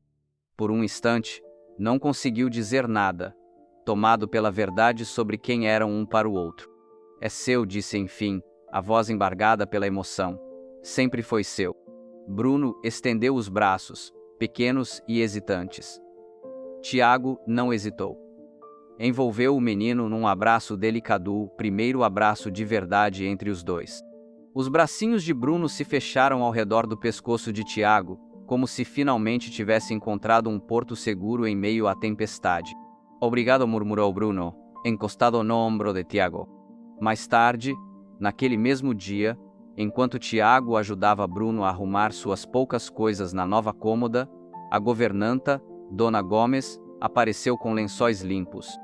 Por um instante, não conseguiu dizer nada, tomado pela verdade sobre quem eram um para o outro. É seu, disse enfim, a voz embargada pela emoção. Sempre foi seu. Bruno estendeu os braços, pequenos e hesitantes. Tiago não hesitou. Envolveu o menino num abraço delicado, o primeiro abraço de verdade entre os dois. Os bracinhos de Bruno se fecharam ao redor do pescoço de Tiago, como se finalmente tivesse encontrado um porto seguro em meio à tempestade. Obrigado, murmurou Bruno, encostado no ombro de Tiago. Mais tarde, naquele mesmo dia, enquanto Tiago ajudava Bruno a arrumar suas poucas coisas na nova cômoda, a governanta, Dona Gomes, apareceu com lençóis limpos.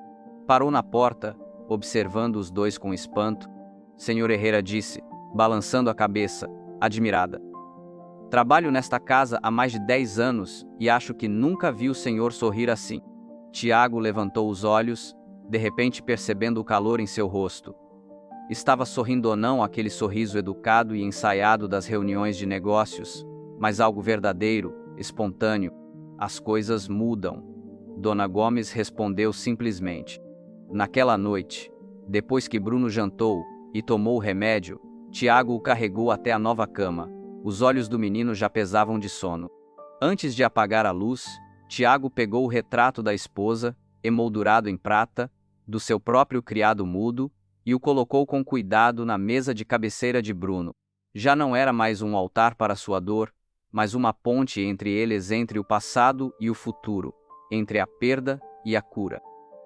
Parou na porta, observando os dois com espanto. Senhor Herrera disse, balançando a cabeça, admirada. Trabalho nesta casa há mais de 10 anos e acho que nunca vi o senhor sorrir assim. Tiago levantou os olhos, de repente percebendo o calor em seu rosto. Estava sorrindo ou não aquele sorriso educado e ensaiado das reuniões de negócios, mas algo verdadeiro, espontâneo. As coisas mudam. Dona Gomes respondeu simplesmente. Naquela noite, depois que Bruno jantou e tomou o remédio, Tiago o carregou até a nova cama. Os olhos do menino já pesavam de sono. Antes de apagar a luz, Tiago pegou o retrato da esposa, emoldurado em prata, do seu próprio criado mudo, e o colocou com cuidado na mesa de cabeceira de Bruno. Já não era mais um altar para sua dor, mas uma ponte entre eles, entre o passado e o futuro, entre a perda e a cura.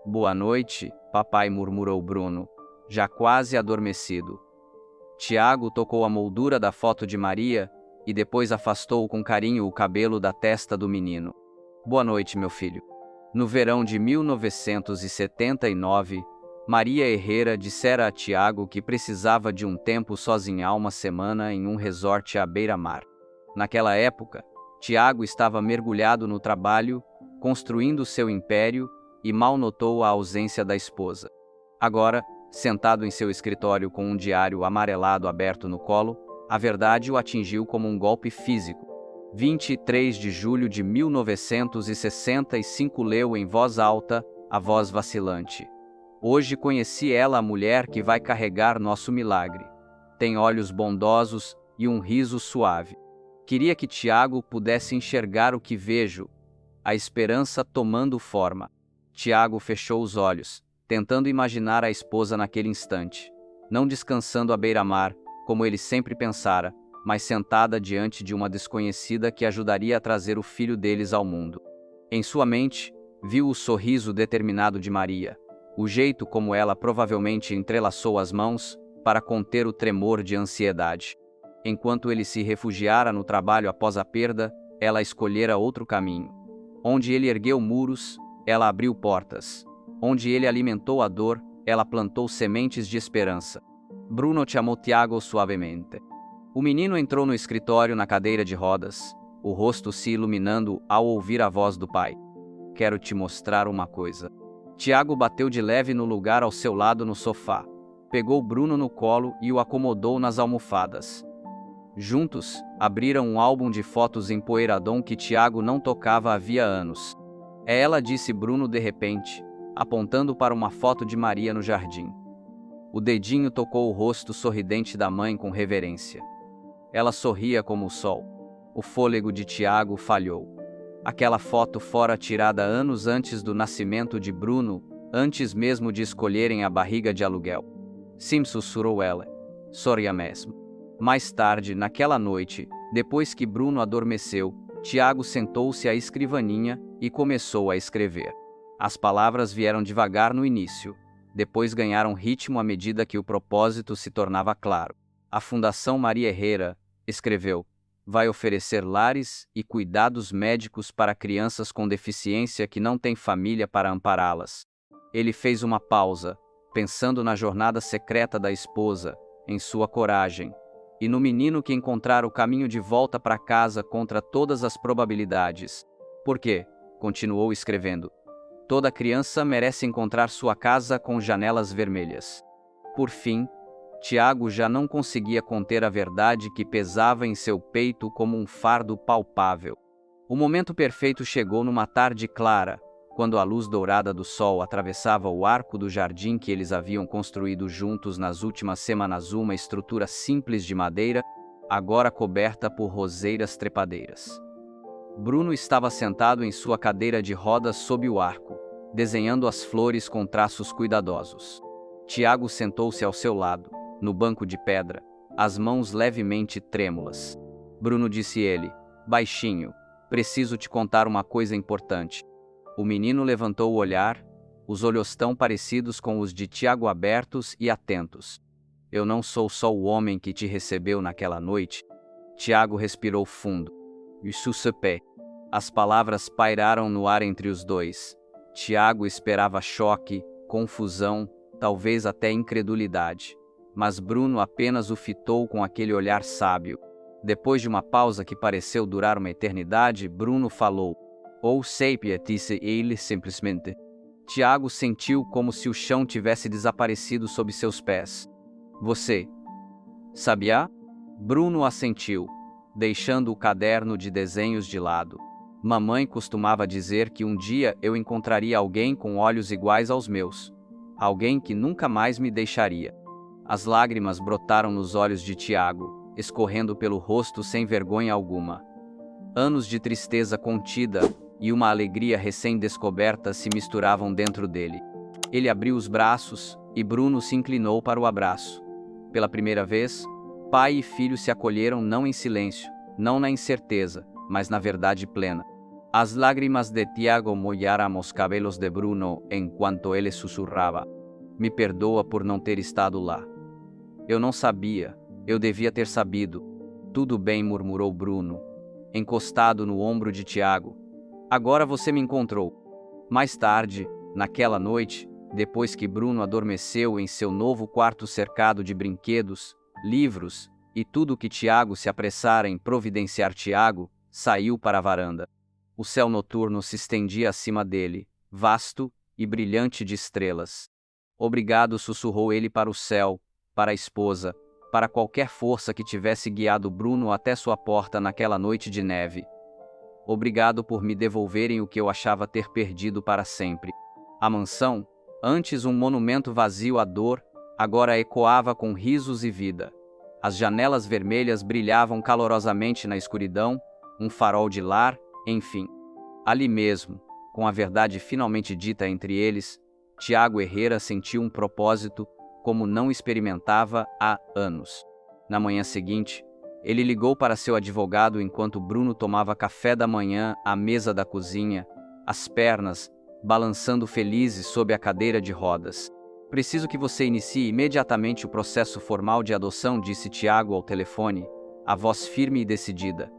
Boa noite, papai, murmurou Bruno, já quase adormecido. Tiago tocou a moldura da foto de Maria e depois afastou com carinho o cabelo da testa do menino. Boa noite, meu filho. No verão de 1979, Maria Herrera dissera a Tiago que precisava de um tempo sozinha, uma semana em um resort à beira-mar. Naquela época, Tiago estava mergulhado no trabalho, construindo seu império, e mal notou a ausência da esposa. Agora, sentado em seu escritório com um diário amarelado aberto no colo, a verdade o atingiu como um golpe físico. 23 de julho de 1965, leu em voz alta, a voz vacilante. Hoje conheci ela, a mulher que vai carregar nosso milagre. Tem olhos bondosos e um riso suave. Queria que Tiago pudesse enxergar o que vejo, a esperança tomando forma. Tiago fechou os olhos, tentando imaginar a esposa naquele instante, não descansando à beira-mar, como ele sempre pensara, mas sentada diante de uma desconhecida que ajudaria a trazer o filho deles ao mundo. Em sua mente, viu o sorriso determinado de Maria, o jeito como ela provavelmente entrelaçou as mãos, para conter o tremor de ansiedade. Enquanto ele se refugiara no trabalho após a perda, ela escolhera outro caminho. Onde ele ergueu muros, ela abriu portas. Onde ele alimentou a dor, ela plantou sementes de esperança. Bruno chamou Tiago suavemente. O menino entrou no escritório na cadeira de rodas, o rosto se iluminando ao ouvir a voz do pai. Quero te mostrar uma coisa. Tiago bateu de leve no lugar ao seu lado no sofá. Pegou Bruno no colo e o acomodou nas almofadas. Juntos, abriram um álbum de fotos empoeiradão que Tiago não tocava havia anos. É ela, disse Bruno de repente, apontando para uma foto de Maria no jardim. O dedinho tocou o rosto sorridente da mãe com reverência. Ela sorria como o sol. O fôlego de Tiago falhou. Aquela foto fora tirada anos antes do nascimento de Bruno, antes mesmo de escolherem a barriga de aluguel. Sim, sussurrou ela. Sorria mesmo. Mais tarde, naquela noite, depois que Bruno adormeceu, Tiago sentou-se à escrivaninha e começou a escrever. As palavras vieram devagar no início, depois ganharam ritmo à medida que o propósito se tornava claro. A Fundação Maria Herrera, escreveu, vai oferecer lares e cuidados médicos para crianças com deficiência que não têm família para ampará-las. Ele fez uma pausa, pensando na jornada secreta da esposa, em sua coragem, e no menino que encontrara o caminho de volta para casa contra todas as probabilidades. Porque, continuou escrevendo, toda criança merece encontrar sua casa com janelas vermelhas. Por fim, Tiago já não conseguia conter a verdade que pesava em seu peito como um fardo palpável. O momento perfeito chegou numa tarde clara, quando a luz dourada do sol atravessava o arco do jardim que eles haviam construído juntos nas últimas semanas, uma estrutura simples de madeira, agora coberta por roseiras trepadeiras. Bruno estava sentado em sua cadeira de rodas sob o arco, desenhando as flores com traços cuidadosos. Tiago sentou-se ao seu lado, no banco de pedra, as mãos levemente trêmulas. Bruno, disse ele, baixinho, preciso te contar uma coisa importante. O menino levantou o olhar, os olhos tão parecidos com os de Tiago abertos e atentos. Eu não sou só o homem que te recebeu naquela noite. Tiago respirou fundo. Isso se pé. As palavras pairaram no ar entre os dois. Tiago esperava choque, confusão, talvez até incredulidade. Mas Bruno apenas o fitou com aquele olhar sábio. Depois de uma pausa que pareceu durar uma eternidade, Bruno falou. Ou sapia, disse ele simplesmente. Tiago sentiu como se o chão tivesse desaparecido sob seus pés. Você sabia? Bruno assentiu, deixando o caderno de desenhos de lado. Mamãe costumava dizer que um dia eu encontraria alguém com olhos iguais aos meus. Alguém que nunca mais me deixaria. As lágrimas brotaram nos olhos de Tiago, escorrendo pelo rosto sem vergonha alguma. Anos de tristeza contida e uma alegria recém-descoberta se misturavam dentro dele. Ele abriu os braços e Bruno se inclinou para o abraço. Pela primeira vez, pai e filho se acolheram não em silêncio, não na incerteza, mas na verdade plena. As lágrimas de Tiago molharam os cabelos de Bruno enquanto ele sussurrava. Me perdoa por não ter estado lá. Eu não sabia, eu devia ter sabido. Tudo bem, murmurou Bruno, encostado no ombro de Tiago. Agora você me encontrou. Mais tarde, naquela noite, depois que Bruno adormeceu em seu novo quarto cercado de brinquedos, livros e tudo que Tiago se apressara em providenciar, Tiago saiu para a varanda. O céu noturno se estendia acima dele, vasto e brilhante de estrelas. Obrigado, sussurrou ele para o céu, para a esposa, para qualquer força que tivesse guiado Bruno até sua porta naquela noite de neve. Obrigado por me devolverem o que eu achava ter perdido para sempre. A mansão, antes um monumento vazio à dor, agora ecoava com risos e vida. As janelas vermelhas brilhavam calorosamente na escuridão, um farol de lar, enfim. Ali mesmo, com a verdade finalmente dita entre eles, Tiago Herrera sentiu um propósito como não experimentava há anos. Na manhã seguinte, ele ligou para seu advogado enquanto Bruno tomava café da manhã à mesa da cozinha, as pernas balançando felizes sob a cadeira de rodas. Preciso que você inicie imediatamente o processo formal de adoção, disse Tiago ao telefone, a voz firme e decidida.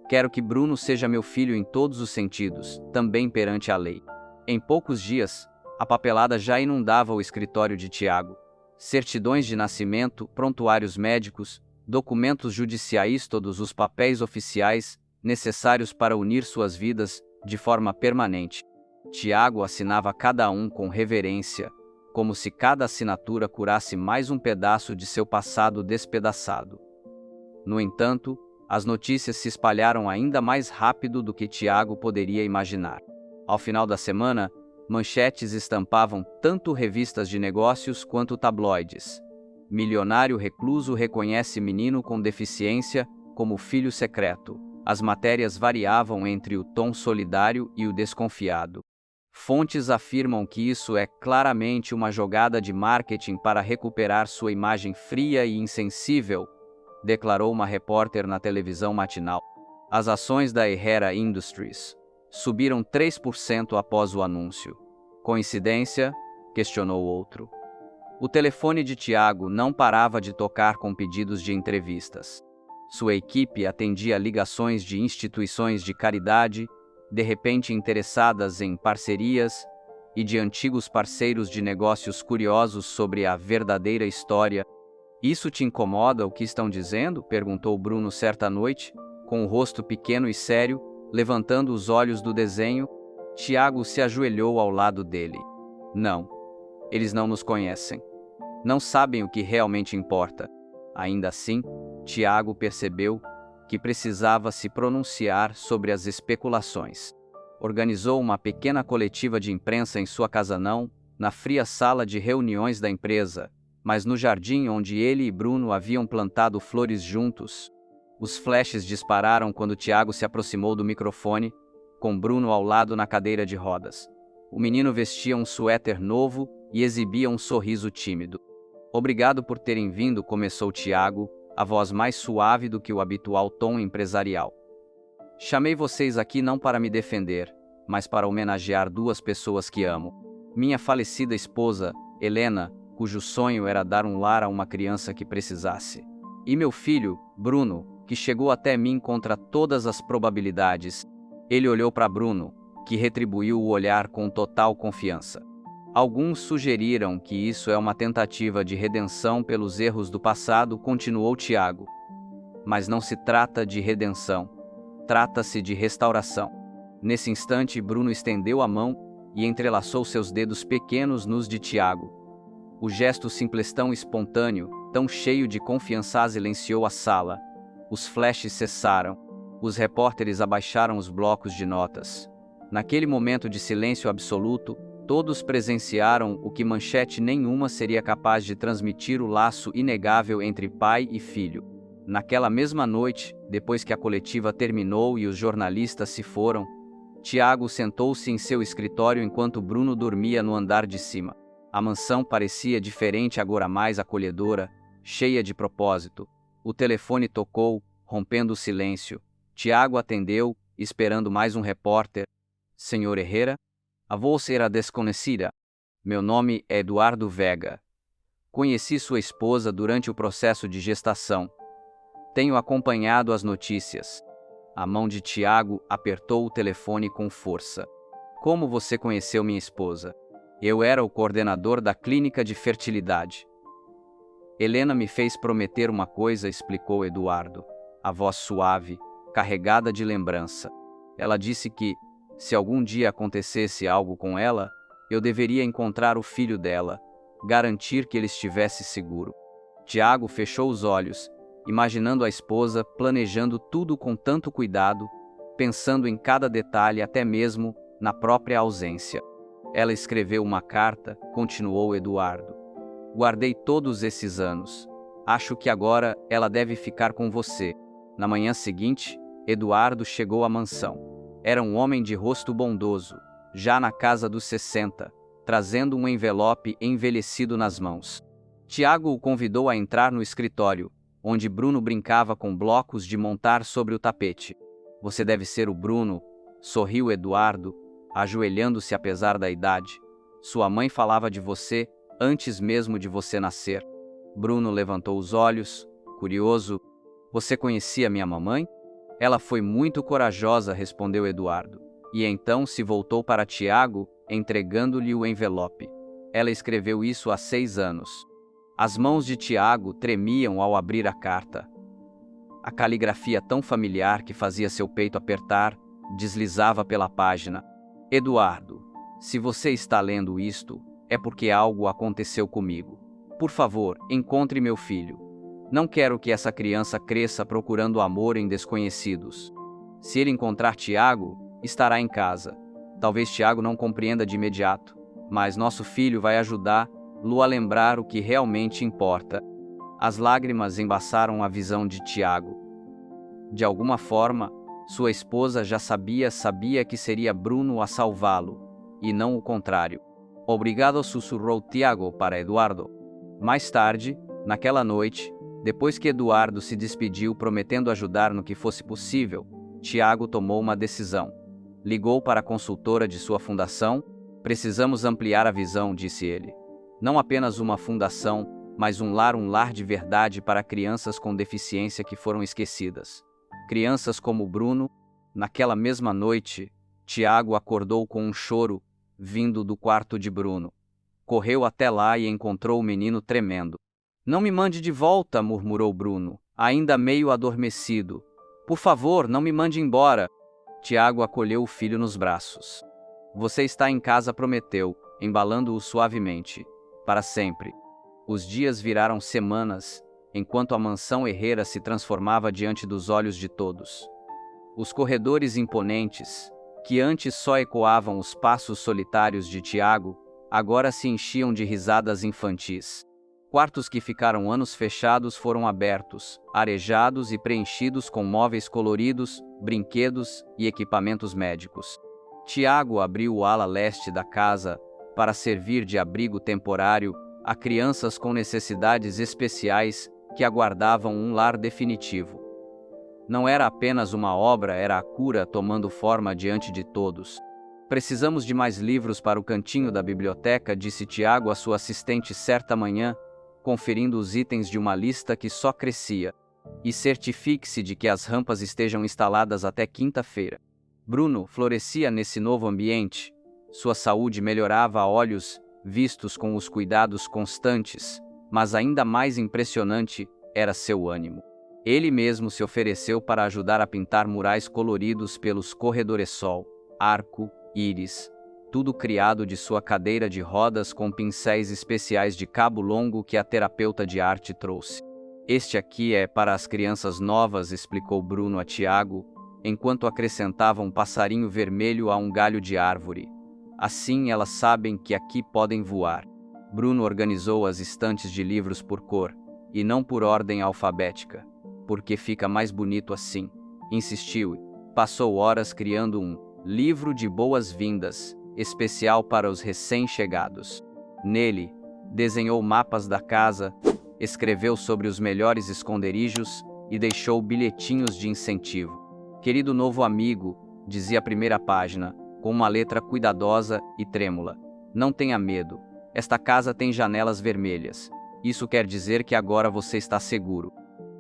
Quero que Bruno seja meu filho em todos os sentidos, também perante a lei. Em poucos dias, a papelada já inundava o escritório de Tiago. Certidões de nascimento, prontuários médicos, documentos judiciais, todos os papéis oficiais necessários para unir suas vidas de forma permanente. Tiago assinava cada um com reverência, como se cada assinatura curasse mais um pedaço de seu passado despedaçado. No entanto, as notícias se espalharam ainda mais rápido do que Tiago poderia imaginar. Ao final da semana, manchetes estampavam tanto revistas de negócios quanto tabloides. Milionário recluso reconhece menino com deficiência como filho secreto. As matérias variavam entre o tom solidário e o desconfiado. Fontes afirmam que isso é claramente uma jogada de marketing para recuperar sua imagem fria e insensível, declarou uma repórter na televisão matinal. As ações da Herrera Industries subiram 3% após o anúncio. Coincidência? Questionou outro. O telefone de Tiago não parava de tocar com pedidos de entrevistas. Sua equipe atendia ligações de instituições de caridade, de repente interessadas em parcerias, e de antigos parceiros de negócios curiosos sobre a verdadeira história. Isso te incomoda o que estão dizendo? Perguntou Bruno certa noite, com o rosto pequeno e sério, levantando os olhos do desenho. Tiago se ajoelhou ao lado dele. Não. Eles não nos conhecem. Não sabem o que realmente importa. Ainda assim, Tiago percebeu que precisava se pronunciar sobre as especulações. Organizou uma pequena coletiva de imprensa em sua casa, não na fria sala de reuniões da empresa, mas no jardim onde ele e Bruno haviam plantado flores juntos. Os flashes dispararam quando Tiago se aproximou do microfone, com Bruno ao lado na cadeira de rodas. O menino vestia um suéter novo e exibia um sorriso tímido. Obrigado por terem vindo, começou Tiago, a voz mais suave do que o habitual tom empresarial. Chamei vocês aqui não para me defender, mas para homenagear duas pessoas que amo. Minha falecida esposa, Helena, cujo sonho era dar um lar a uma criança que precisasse. E meu filho, Bruno, que chegou até mim contra todas as probabilidades. Ele olhou para Bruno, que retribuiu o olhar com total confiança. Alguns sugeriram que isso é uma tentativa de redenção pelos erros do passado, continuou Tiago. Mas não se trata de redenção. Trata-se de restauração. Nesse instante, Bruno estendeu a mão e entrelaçou seus dedos pequenos nos de Tiago. O gesto simples, tão espontâneo, tão cheio de confiança, silenciou a sala. Os flashes cessaram. Os repórteres abaixaram os blocos de notas. Naquele momento de silêncio absoluto, todos presenciaram o que manchete nenhuma seria capaz de transmitir: o laço inegável entre pai e filho. Naquela mesma noite, depois que a coletiva terminou e os jornalistas se foram, Tiago sentou-se em seu escritório enquanto Bruno dormia no andar de cima. A mansão parecia diferente agora, mais acolhedora, cheia de propósito. O telefone tocou, rompendo o silêncio. Tiago atendeu, esperando mais um repórter. Senhor Herrera? A voz era desconhecida. Meu nome é Eduardo Vega. Conheci sua esposa durante o processo de gestação. Tenho acompanhado as notícias. A mão de Tiago apertou o telefone com força. Como você conheceu minha esposa? Eu era o coordenador da clínica de fertilidade. Helena me fez prometer uma coisa, explicou Eduardo, a voz suave, carregada de lembrança. Ela disse que, se algum dia acontecesse algo com ela, eu deveria encontrar o filho dela, garantir que ele estivesse seguro. Tiago fechou os olhos, imaginando a esposa, planejando tudo com tanto cuidado, pensando em cada detalhe, até mesmo na própria ausência. Ela escreveu uma carta, continuou Eduardo. Guardei todos esses anos. Acho que agora ela deve ficar com você. Na manhã seguinte, Eduardo chegou à mansão. Era um homem de rosto bondoso, já na casa dos 60, trazendo um envelope envelhecido nas mãos. Tiago o convidou a entrar no escritório, onde Bruno brincava com blocos de montar sobre o tapete. Você deve ser o Bruno, sorriu Eduardo, ajoelhando-se apesar da idade. Sua mãe falava de você antes mesmo de você nascer. Bruno levantou os olhos, curioso. Você conhecia minha mamãe? Ela foi muito corajosa, respondeu Eduardo. E então se voltou para Tiago, entregando-lhe o envelope. Ela escreveu isso há 6 anos. As mãos de Tiago tremiam ao abrir a carta. A caligrafia tão familiar que fazia seu peito apertar, deslizava pela página. Eduardo, se você está lendo isto, é porque algo aconteceu comigo. Por favor, encontre meu filho. Não quero que essa criança cresça procurando amor em desconhecidos. Se ele encontrar Tiago, estará em casa. Talvez Tiago não compreenda de imediato, mas nosso filho vai ajudá-lo a lembrar o que realmente importa. As lágrimas embaçaram a visão de Tiago. De alguma forma, sua esposa já sabia que seria Bruno a salvá-lo, e não o contrário. Obrigado, sussurrou Tiago para Eduardo. Mais tarde, naquela noite, depois que Eduardo se despediu prometendo ajudar no que fosse possível, Tiago tomou uma decisão. Ligou para a consultora de sua fundação. Precisamos ampliar a visão, disse ele. Não apenas uma fundação, mas um lar de verdade para crianças com deficiência que foram esquecidas. Crianças como Bruno. Naquela mesma noite, Tiago acordou com um choro vindo do quarto de Bruno. Correu até lá e encontrou o menino tremendo. Não me mande de volta, murmurou Bruno, ainda meio adormecido. Por favor, não me mande embora. Tiago acolheu o filho nos braços. Você está em casa, prometeu, embalando-o suavemente. Para sempre. Os dias viraram semanas, enquanto a mansão Herrera se transformava diante dos olhos de todos. Os corredores imponentes, que antes só ecoavam os passos solitários de Tiago, agora se enchiam de risadas infantis. Quartos que ficaram anos fechados foram abertos, arejados e preenchidos com móveis coloridos, brinquedos e equipamentos médicos. Tiago abriu o ala leste da casa para servir de abrigo temporário a crianças com necessidades especiais que aguardavam um lar definitivo. Não era apenas uma obra, era a cura tomando forma diante de todos. Precisamos de mais livros para o cantinho da biblioteca, disse Tiago à sua assistente certa manhã, conferindo os itens de uma lista que só crescia. E certifique-se de que as rampas estejam instaladas até quinta-feira. Bruno florescia nesse novo ambiente. Sua saúde melhorava a olhos vistos com os cuidados constantes, mas ainda mais impressionante era seu ânimo. Ele mesmo se ofereceu para ajudar a pintar murais coloridos pelos corredores-sol, arco, íris, tudo criado de sua cadeira de rodas com pincéis especiais de cabo longo que a terapeuta de arte trouxe. Este aqui é para as crianças novas, explicou Bruno a Tiago, enquanto acrescentava um passarinho vermelho a um galho de árvore. Assim elas sabem que aqui podem voar. Bruno organizou as estantes de livros por cor, e não por ordem alfabética, porque fica mais bonito assim. Insistiu e passou horas criando um livro de boas-vindas, especial para os recém-chegados. Nele, desenhou mapas da casa, escreveu sobre os melhores esconderijos e deixou bilhetinhos de incentivo. Querido novo amigo, dizia a primeira página, com uma letra cuidadosa e trêmula. Não tenha medo. Esta casa tem janelas vermelhas. Isso quer dizer que agora você está seguro.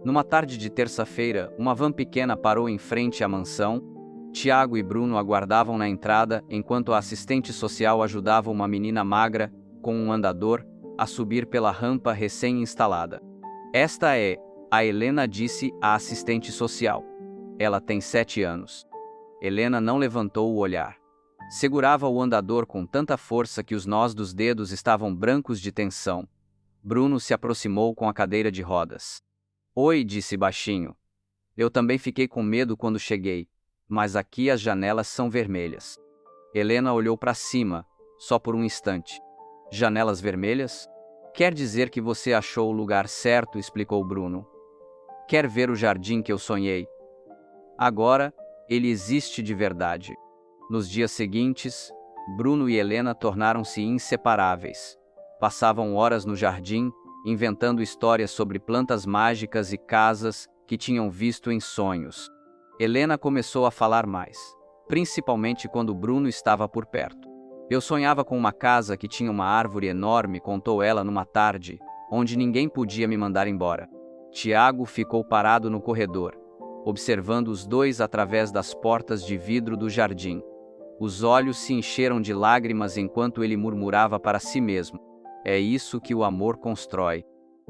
Numa tarde de terça-feira, uma van pequena parou em frente à mansão. Tiago e Bruno aguardavam na entrada enquanto a assistente social ajudava uma menina magra, com um andador, a subir pela rampa recém-instalada. Esta é, a Helena, disse a assistente social. Ela tem 7 anos. Helena não levantou o olhar. Segurava o andador com tanta força que os nós dos dedos estavam brancos de tensão. Bruno se aproximou com a cadeira de rodas. Oi, disse baixinho. Eu também fiquei com medo quando cheguei, mas aqui as janelas são vermelhas. Helena olhou para cima, só por um instante. Janelas vermelhas? Quer dizer que você achou o lugar certo, explicou Bruno. Quer ver o jardim que eu sonhei? Agora, ele existe de verdade. Nos dias seguintes, Bruno e Helena tornaram-se inseparáveis. Passavam horas no jardim, inventando histórias sobre plantas mágicas e casas que tinham visto em sonhos. Helena começou a falar mais, principalmente quando Bruno estava por perto. Eu sonhava com uma casa que tinha uma árvore enorme, contou ela numa tarde, onde ninguém podia me mandar embora. Tiago ficou parado no corredor, observando os dois através das portas de vidro do jardim. Os olhos se encheram de lágrimas enquanto ele murmurava para si mesmo: é isso que o amor constrói.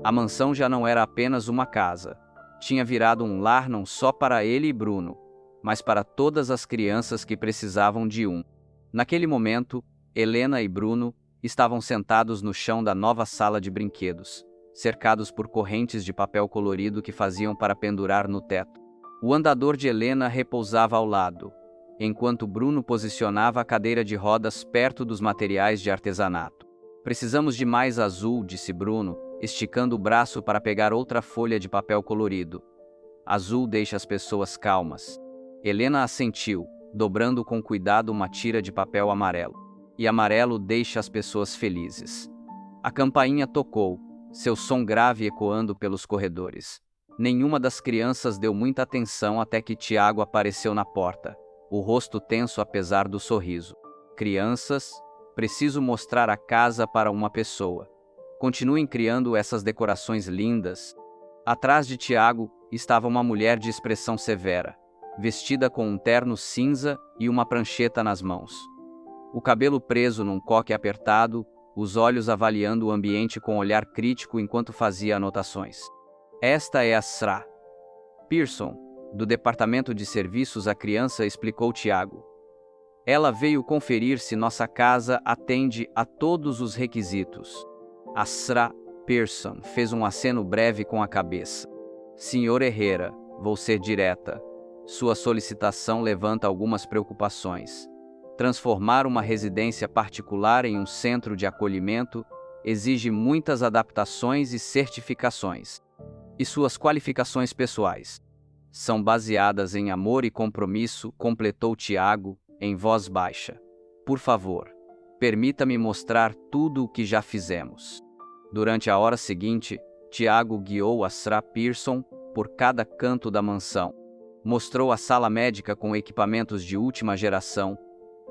A mansão já não era apenas uma casa. Tinha virado um lar não só para ele e Bruno, mas para todas as crianças que precisavam de um. Naquele momento, Helena e Bruno estavam sentados no chão da nova sala de brinquedos, cercados por correntes de papel colorido que faziam para pendurar no teto. O andador de Helena repousava ao lado, enquanto Bruno posicionava a cadeira de rodas perto dos materiais de artesanato. Precisamos de mais azul, disse Bruno, esticando o braço para pegar outra folha de papel colorido. Azul deixa as pessoas calmas. Helena assentiu, dobrando com cuidado uma tira de papel amarelo. E amarelo deixa as pessoas felizes. A campainha tocou, seu som grave ecoando pelos corredores. Nenhuma das crianças deu muita atenção até que Tiago apareceu na porta, o rosto tenso apesar do sorriso. Crianças, preciso mostrar a casa para uma pessoa. Continuem criando essas decorações lindas. Atrás de Tiago estava uma mulher de expressão severa, vestida com um terno cinza e uma prancheta nas mãos. O cabelo preso num coque apertado, os olhos avaliando o ambiente com olhar crítico enquanto fazia anotações. Esta é a Sra. Pearson, do Departamento de Serviços à Criança, explicou Tiago. Ela veio conferir se nossa casa atende a todos os requisitos. A Sra. Pearson fez um aceno breve com a cabeça. Senhor Herrera, vou ser direta. Sua solicitação levanta algumas preocupações. Transformar uma residência particular em um centro de acolhimento exige muitas adaptações e certificações. E suas qualificações pessoais são baseadas em amor e compromisso, completou Tiago, em voz baixa. Por favor, permita-me mostrar tudo o que já fizemos. Durante a hora seguinte, Tiago guiou a Sra. Pearson por cada canto da mansão. Mostrou a sala médica com equipamentos de última geração,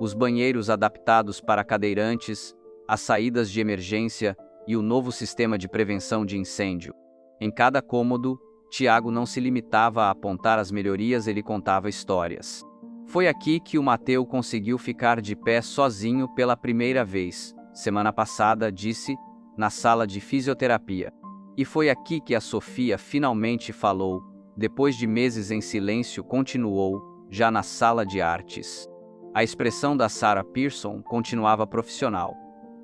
os banheiros adaptados para cadeirantes, as saídas de emergência e o novo sistema de prevenção de incêndio. Em cada cômodo, Tiago não se limitava a apontar as melhorias, ele contava histórias. Foi aqui que o Mateu conseguiu ficar de pé sozinho pela primeira vez, semana passada, disse, na sala de fisioterapia. E foi aqui que a Sofia finalmente falou, depois de meses em silêncio, continuou, já na sala de artes. A expressão da Sra. Pearson continuava profissional,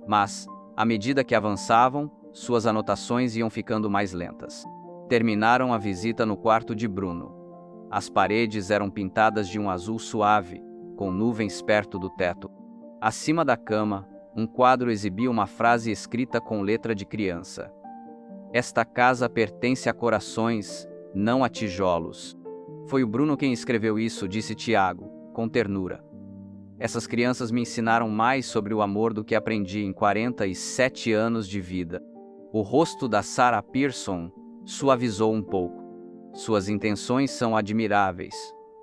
mas, à medida que avançavam, suas anotações iam ficando mais lentas. Terminaram a visita no quarto de Bruno. As paredes eram pintadas de um azul suave, com nuvens perto do teto. Acima da cama, um quadro exibia uma frase escrita com letra de criança. Esta casa pertence a corações, não a tijolos. Foi o Bruno quem escreveu isso, disse Tiago, com ternura. Essas crianças me ensinaram mais sobre o amor do que aprendi em 47 anos de vida. O rosto da Sra. Pearson suavizou um pouco. Suas intenções são admiráveis,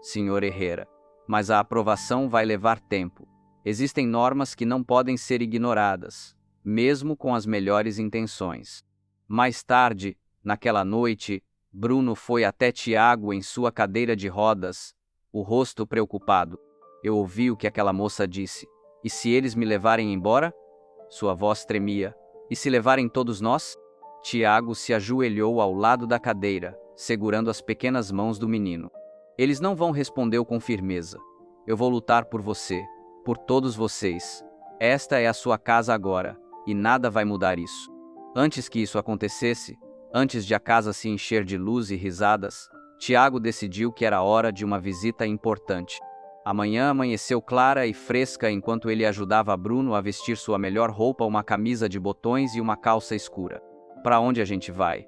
Sr. Herrera, mas a aprovação vai levar tempo. Existem normas que não podem ser ignoradas, mesmo com as melhores intenções. Mais tarde, naquela noite, Bruno foi até Tiago em sua cadeira de rodas, o rosto preocupado. Eu ouvi o que aquela moça disse. E se eles me levarem embora? Sua voz tremia. E se levarem todos nós? Tiago se ajoelhou ao lado da cadeira, segurando as pequenas mãos do menino. Eles não vão, respondeu com firmeza. Eu vou lutar por você, por todos vocês. Esta é a sua casa agora, e nada vai mudar isso. Antes que isso acontecesse, antes de a casa se encher de luz e risadas, Tiago decidiu que era hora de uma visita importante. A manhã amanheceu clara e fresca enquanto ele ajudava Bruno a vestir sua melhor roupa, uma camisa de botões e uma calça escura. Para onde a gente vai?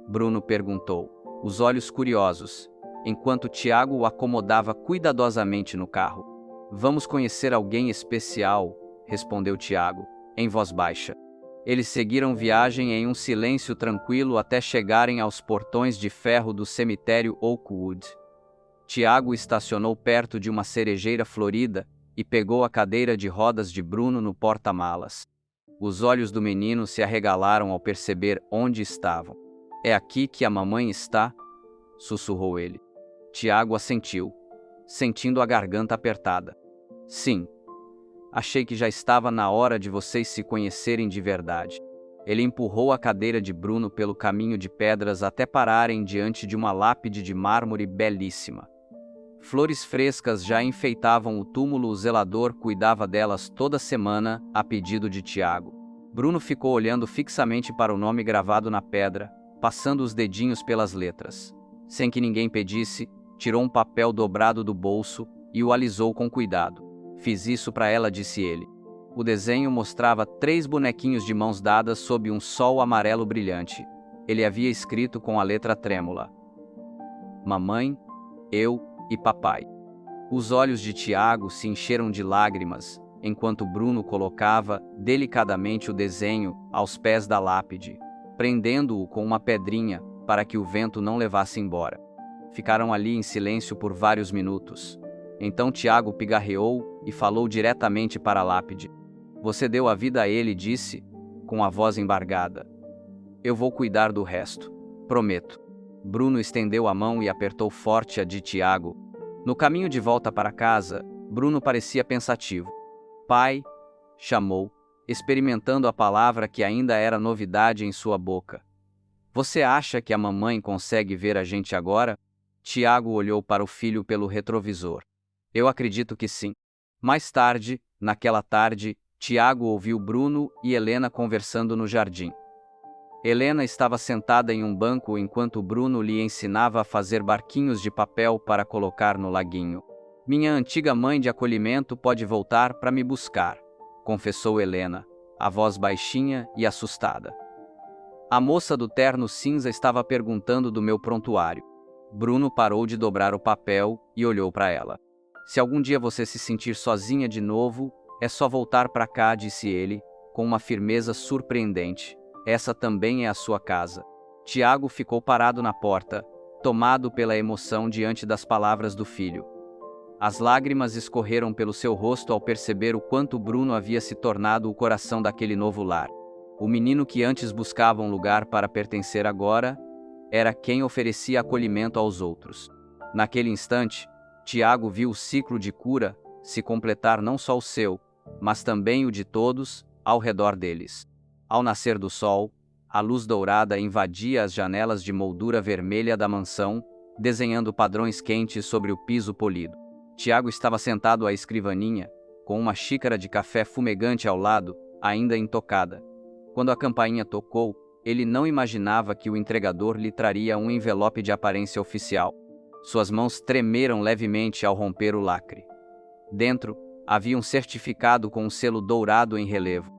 Bruno perguntou, os olhos curiosos, enquanto Tiago o acomodava cuidadosamente no carro. Vamos conhecer alguém especial, respondeu Tiago, em voz baixa. Eles seguiram viagem em um silêncio tranquilo até chegarem aos portões de ferro do cemitério Oakwood. Tiago estacionou perto de uma cerejeira florida e pegou a cadeira de rodas de Bruno no porta-malas. Os olhos do menino se arregalaram ao perceber onde estavam. "É aqui que a mamãe está?", sussurrou ele. Tiago assentiu, sentindo a garganta apertada. "Sim. Achei que já estava na hora de vocês se conhecerem de verdade." Ele empurrou a cadeira de Bruno pelo caminho de pedras até pararem diante de uma lápide de mármore belíssima. Flores frescas já enfeitavam o túmulo, o zelador cuidava delas toda semana, a pedido de Tiago. Bruno ficou olhando fixamente para o nome gravado na pedra, passando os dedinhos pelas letras. Sem que ninguém pedisse, tirou um papel dobrado do bolso e o alisou com cuidado. "Fiz isso para ela", disse ele. O desenho mostrava 3 bonequinhos de mãos dadas sob um sol amarelo brilhante. Ele havia escrito com a letra trêmula: "Mamãe, eu e papai." Os olhos de Tiago se encheram de lágrimas, enquanto Bruno colocava delicadamente o desenho aos pés da lápide, prendendo-o com uma pedrinha para que o vento não levasse embora. Ficaram ali em silêncio por vários minutos. Então Tiago pigarreou e falou diretamente para a lápide. "Você deu a vida a ele", disse, com a voz embargada. "Eu vou cuidar do resto, prometo." Bruno estendeu a mão e apertou forte a de Tiago. No caminho de volta para casa, Bruno parecia pensativo. "Pai", chamou, experimentando a palavra que ainda era novidade em sua boca. "Você acha que a mamãe consegue ver a gente agora?" Tiago olhou para o filho pelo retrovisor. "Eu acredito que sim." Mais tarde, naquela tarde, Tiago ouviu Bruno e Helena conversando no jardim. Helena estava sentada em um banco enquanto Bruno lhe ensinava a fazer barquinhos de papel para colocar no laguinho. "Minha antiga mãe de acolhimento pode voltar para me buscar", confessou Helena, a voz baixinha e assustada. A moça do terno cinza estava perguntando do meu prontuário. Bruno parou de dobrar o papel e olhou para ela. "Se algum dia você se sentir sozinha de novo, é só voltar para cá", disse ele, com uma firmeza surpreendente. "Essa também é a sua casa." Tiago ficou parado na porta, tomado pela emoção diante das palavras do filho. As lágrimas escorreram pelo seu rosto ao perceber o quanto Bruno havia se tornado o coração daquele novo lar. O menino que antes buscava um lugar para pertencer agora era quem oferecia acolhimento aos outros. Naquele instante, Tiago viu o ciclo de cura se completar, não só o seu, mas também o de todos ao redor deles. Ao nascer do sol, a luz dourada invadia as janelas de moldura vermelha da mansão, desenhando padrões quentes sobre o piso polido. Tiago estava sentado à escrivaninha, com uma xícara de café fumegante ao lado, ainda intocada. Quando a campainha tocou, ele não imaginava que o entregador lhe traria um envelope de aparência oficial. Suas mãos tremeram levemente ao romper o lacre. Dentro, havia um certificado com um selo dourado em relevo.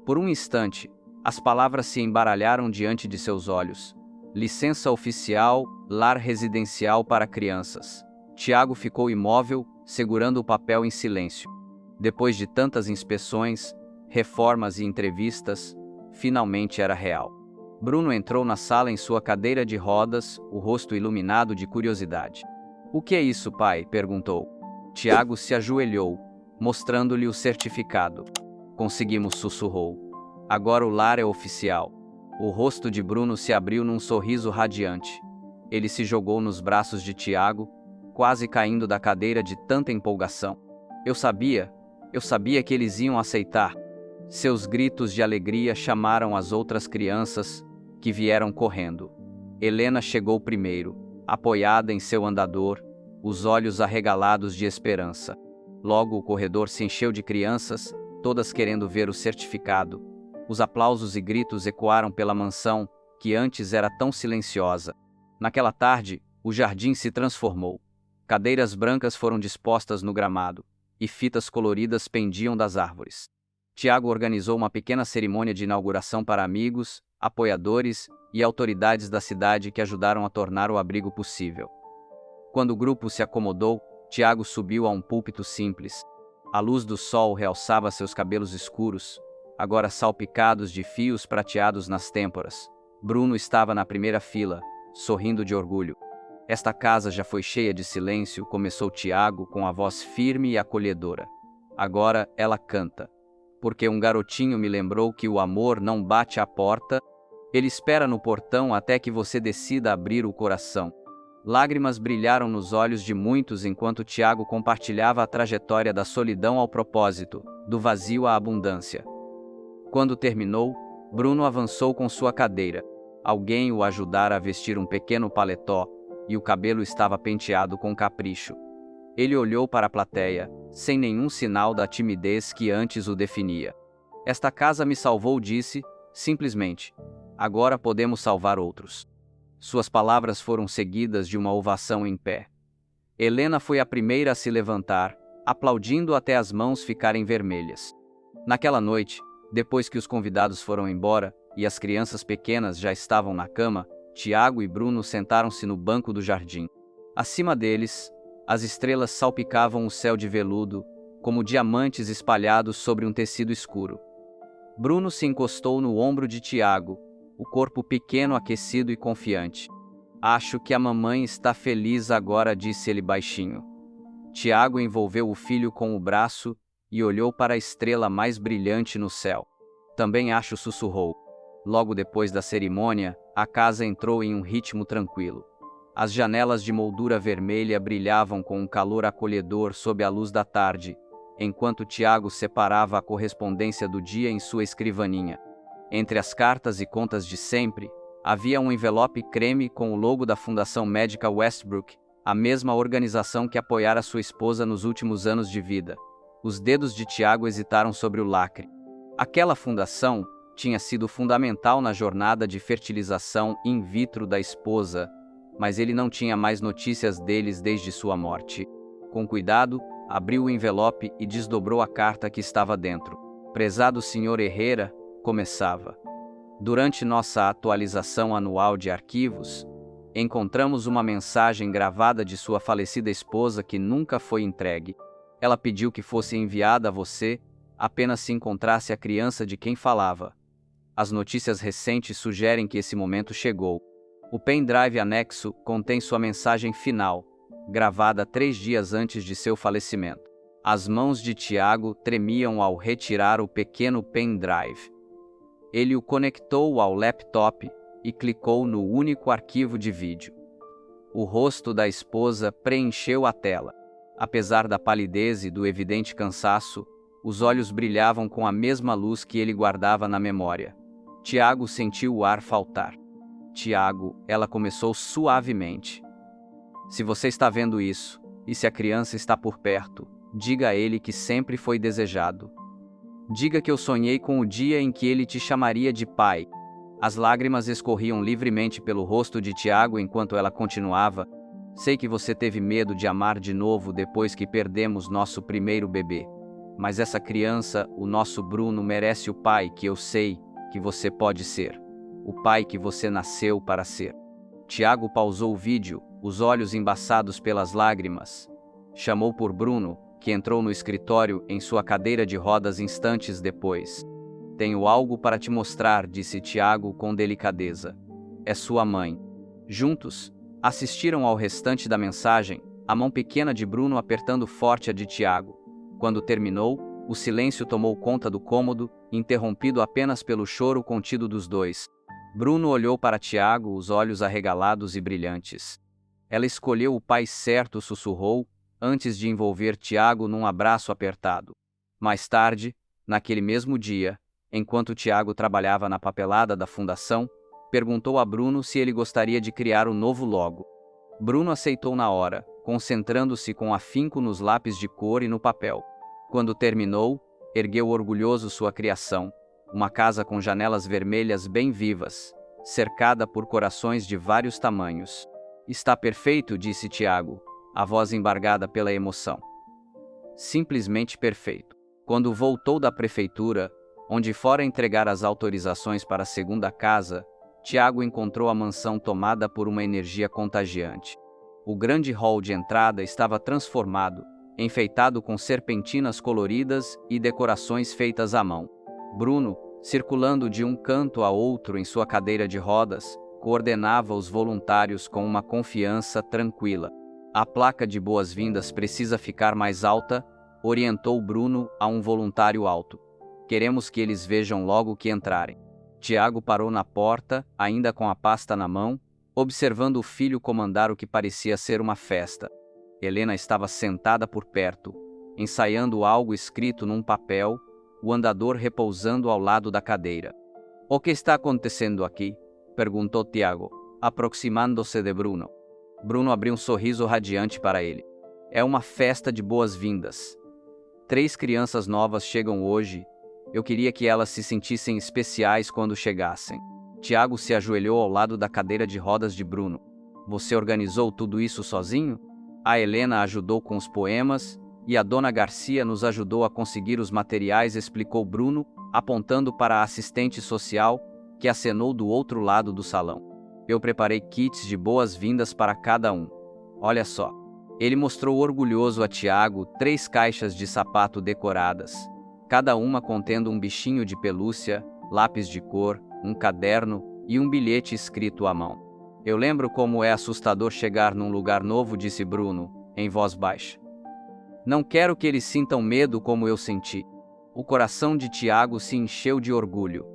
Por um instante, as palavras se embaralharam diante de seus olhos. "Licença oficial, lar residencial para crianças." Tiago ficou imóvel, segurando o papel em silêncio. Depois de tantas inspeções, reformas e entrevistas, finalmente era real. Bruno entrou na sala em sua cadeira de rodas, o rosto iluminado de curiosidade. "O que é isso, pai?", perguntou. Tiago se ajoelhou, mostrando-lhe o certificado. "Conseguimos", sussurrou. "Agora o lar é oficial." O rosto de Bruno se abriu num sorriso radiante. Ele se jogou nos braços de Tiago, quase caindo da cadeira de tanta empolgação. Eu sabia que eles iam aceitar." Seus gritos de alegria chamaram as outras crianças, que vieram correndo. Helena chegou primeiro, apoiada em seu andador, os olhos arregalados de esperança. Logo o corredor se encheu de crianças, todas querendo ver o certificado. Os aplausos e gritos ecoaram pela mansão, que antes era tão silenciosa. Naquela tarde, o jardim se transformou. Cadeiras brancas foram dispostas no gramado, e fitas coloridas pendiam das árvores. Tiago organizou uma pequena cerimônia de inauguração para amigos, apoiadores e autoridades da cidade que ajudaram a tornar o abrigo possível. Quando o grupo se acomodou, Tiago subiu a um púlpito simples. A luz do sol realçava seus cabelos escuros, agora salpicados de fios prateados nas têmporas. Bruno estava na primeira fila, sorrindo de orgulho. "Esta casa já foi cheia de silêncio", começou Tiago com a voz firme e acolhedora. Agora ela canta. Porque um garotinho me lembrou que o amor não bate à porta, ele espera no portão até que você decida abrir o coração. Lágrimas brilharam nos olhos de muitos enquanto Tiago compartilhava a trajetória da solidão ao propósito, do vazio à abundância. Quando terminou, Bruno avançou com sua cadeira. Alguém o ajudara a vestir um pequeno paletó, e o cabelo estava penteado com capricho. Ele olhou para a plateia, sem nenhum sinal da timidez que antes o definia. Esta casa me salvou, disse, simplesmente. Agora podemos salvar outros. Suas palavras foram seguidas de uma ovação em pé. Helena foi a primeira a se levantar, aplaudindo até as mãos ficarem vermelhas. Naquela noite, depois que os convidados foram embora e as crianças pequenas já estavam na cama, Tiago e Bruno sentaram-se no banco do jardim. Acima deles, as estrelas salpicavam o céu de veludo, como diamantes espalhados sobre um tecido escuro. Bruno se encostou no ombro de Tiago, o corpo pequeno, aquecido e confiante. Acho que a mamãe está feliz agora, disse ele baixinho. Tiago envolveu o filho com o braço e olhou para a estrela mais brilhante no céu. Também acho, sussurrou. Logo depois da cerimônia, a casa entrou em um ritmo tranquilo. As janelas de moldura vermelha brilhavam com um calor acolhedor sob a luz da tarde, enquanto Tiago separava a correspondência do dia em sua escrivaninha. Entre as cartas e contas de sempre, havia um envelope creme com o logo da Fundação Médica Westbrook, a mesma organização que apoiara sua esposa nos últimos anos de vida. Os dedos de Tiago hesitaram sobre o lacre. Aquela fundação tinha sido fundamental na jornada de fertilização in vitro da esposa, mas ele não tinha mais notícias deles desde sua morte. Com cuidado, abriu o envelope e desdobrou a carta que estava dentro. Prezado Sr. Herrera, começava. Durante nossa atualização anual de arquivos, encontramos uma mensagem gravada de sua falecida esposa que nunca foi entregue. Ela pediu que fosse enviada a você apenas se encontrasse a criança de quem falava. As notícias recentes sugerem que esse momento chegou. O pendrive anexo contém sua mensagem final, gravada 3 dias antes de seu falecimento. As mãos de Tiago tremiam ao retirar o pequeno pendrive. Ele o conectou ao laptop e clicou no único arquivo de vídeo. O rosto da esposa preencheu a tela. Apesar da palidez e do evidente cansaço, os olhos brilhavam com a mesma luz que ele guardava na memória. Tiago sentiu o ar faltar. Tiago, ela começou suavemente. Se você está vendo isso, e se a criança está por perto, diga a ele que sempre foi desejado. Diga que eu sonhei com o dia em que ele te chamaria de pai. As lágrimas escorriam livremente pelo rosto de Tiago enquanto ela continuava. Sei que você teve medo de amar de novo depois que perdemos nosso primeiro bebê. Mas essa criança, o nosso Bruno, merece o pai que eu sei que você pode ser. O pai que você nasceu para ser. Tiago pausou o vídeo, os olhos embaçados pelas lágrimas. Chamou por Bruno, que entrou no escritório em sua cadeira de rodas instantes depois. Tenho algo para te mostrar, disse Tiago com delicadeza. É sua mãe. Juntos, assistiram ao restante da mensagem, a mão pequena de Bruno apertando forte a de Tiago. Quando terminou, o silêncio tomou conta do cômodo, interrompido apenas pelo choro contido dos dois. Bruno olhou para Tiago, os olhos arregalados e brilhantes. Ela escolheu o pai certo, sussurrou, antes de envolver Tiago num abraço apertado. Mais tarde, naquele mesmo dia, enquanto Tiago trabalhava na papelada da fundação, perguntou a Bruno se ele gostaria de criar o novo logo. Bruno aceitou na hora, concentrando-se com afinco nos lápis de cor e no papel. Quando terminou, ergueu orgulhoso sua criação, uma casa com janelas vermelhas bem vivas, cercada por corações de vários tamanhos. Está perfeito, disse Tiago, a voz embargada pela emoção. Simplesmente perfeito. Quando voltou da prefeitura, onde fora entregar as autorizações para a segunda casa, Tiago encontrou a mansão tomada por uma energia contagiante. O grande hall de entrada estava transformado, enfeitado com serpentinas coloridas e decorações feitas à mão. Bruno, circulando de um canto a outro em sua cadeira de rodas, coordenava os voluntários com uma confiança tranquila. A placa de boas-vindas precisa ficar mais alta, orientou Bruno a um voluntário alto. Queremos que eles vejam logo que entrarem. Tiago parou na porta, ainda com a pasta na mão, observando o filho comandar o que parecia ser uma festa. Helena estava sentada por perto, ensaiando algo escrito num papel, o andador repousando ao lado da cadeira. "O que está acontecendo aqui?" perguntou Tiago, aproximando-se de Bruno. Bruno abriu um sorriso radiante para ele. "É uma festa de boas-vindas. 3 crianças novas chegam hoje. Eu queria que elas se sentissem especiais quando chegassem." Tiago se ajoelhou ao lado da cadeira de rodas de Bruno. "Você organizou tudo isso sozinho?" "A Helena ajudou com os poemas e a dona Garcia nos ajudou a conseguir os materiais", explicou Bruno, apontando para a assistente social, que acenou do outro lado do salão. "Eu preparei kits de boas-vindas para cada um. Olha só." Ele mostrou orgulhoso a Tiago 3 caixas de sapato decoradas, cada uma contendo um bichinho de pelúcia, lápis de cor, um caderno e um bilhete escrito à mão. "Eu lembro como é assustador chegar num lugar novo", disse Bruno, em voz baixa. "Não quero que eles sintam medo como eu senti." O coração de Tiago se encheu de orgulho.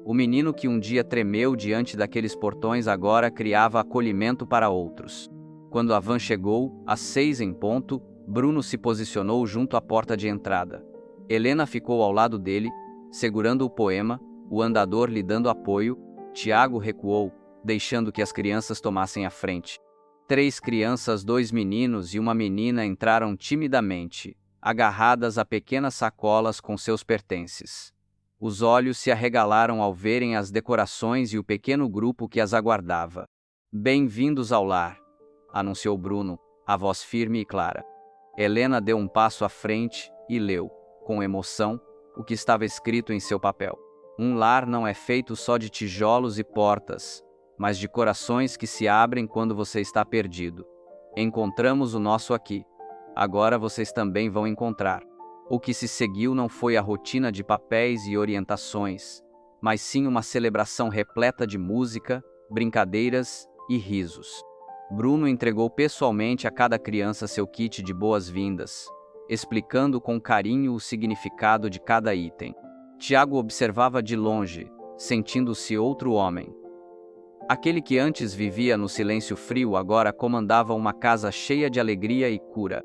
O menino que um dia tremeu diante daqueles portões agora criava acolhimento para outros. Quando a van chegou, às 6 em ponto, Bruno se posicionou junto à porta de entrada. Helena ficou ao lado dele, segurando o poema, o andador lhe dando apoio. Tiago recuou, deixando que as crianças tomassem a frente. 3 crianças, 2 meninos e uma menina entraram timidamente, agarradas a pequenas sacolas com seus pertences. Os olhos se arregalaram ao verem as decorações e o pequeno grupo que as aguardava. "Bem-vindos ao lar", anunciou Bruno, a voz firme e clara. Helena deu um passo à frente e leu, com emoção, o que estava escrito em seu papel. "Um lar não é feito só de tijolos e portas, mas de corações que se abrem quando você está perdido. Encontramos o nosso aqui. Agora vocês também vão encontrar." O que se seguiu não foi a rotina de papéis e orientações, mas sim uma celebração repleta de música, brincadeiras e risos. Bruno entregou pessoalmente a cada criança seu kit de boas-vindas, explicando com carinho o significado de cada item. Tiago observava de longe, sentindo-se outro homem. Aquele que antes vivia no silêncio frio agora comandava uma casa cheia de alegria e cura.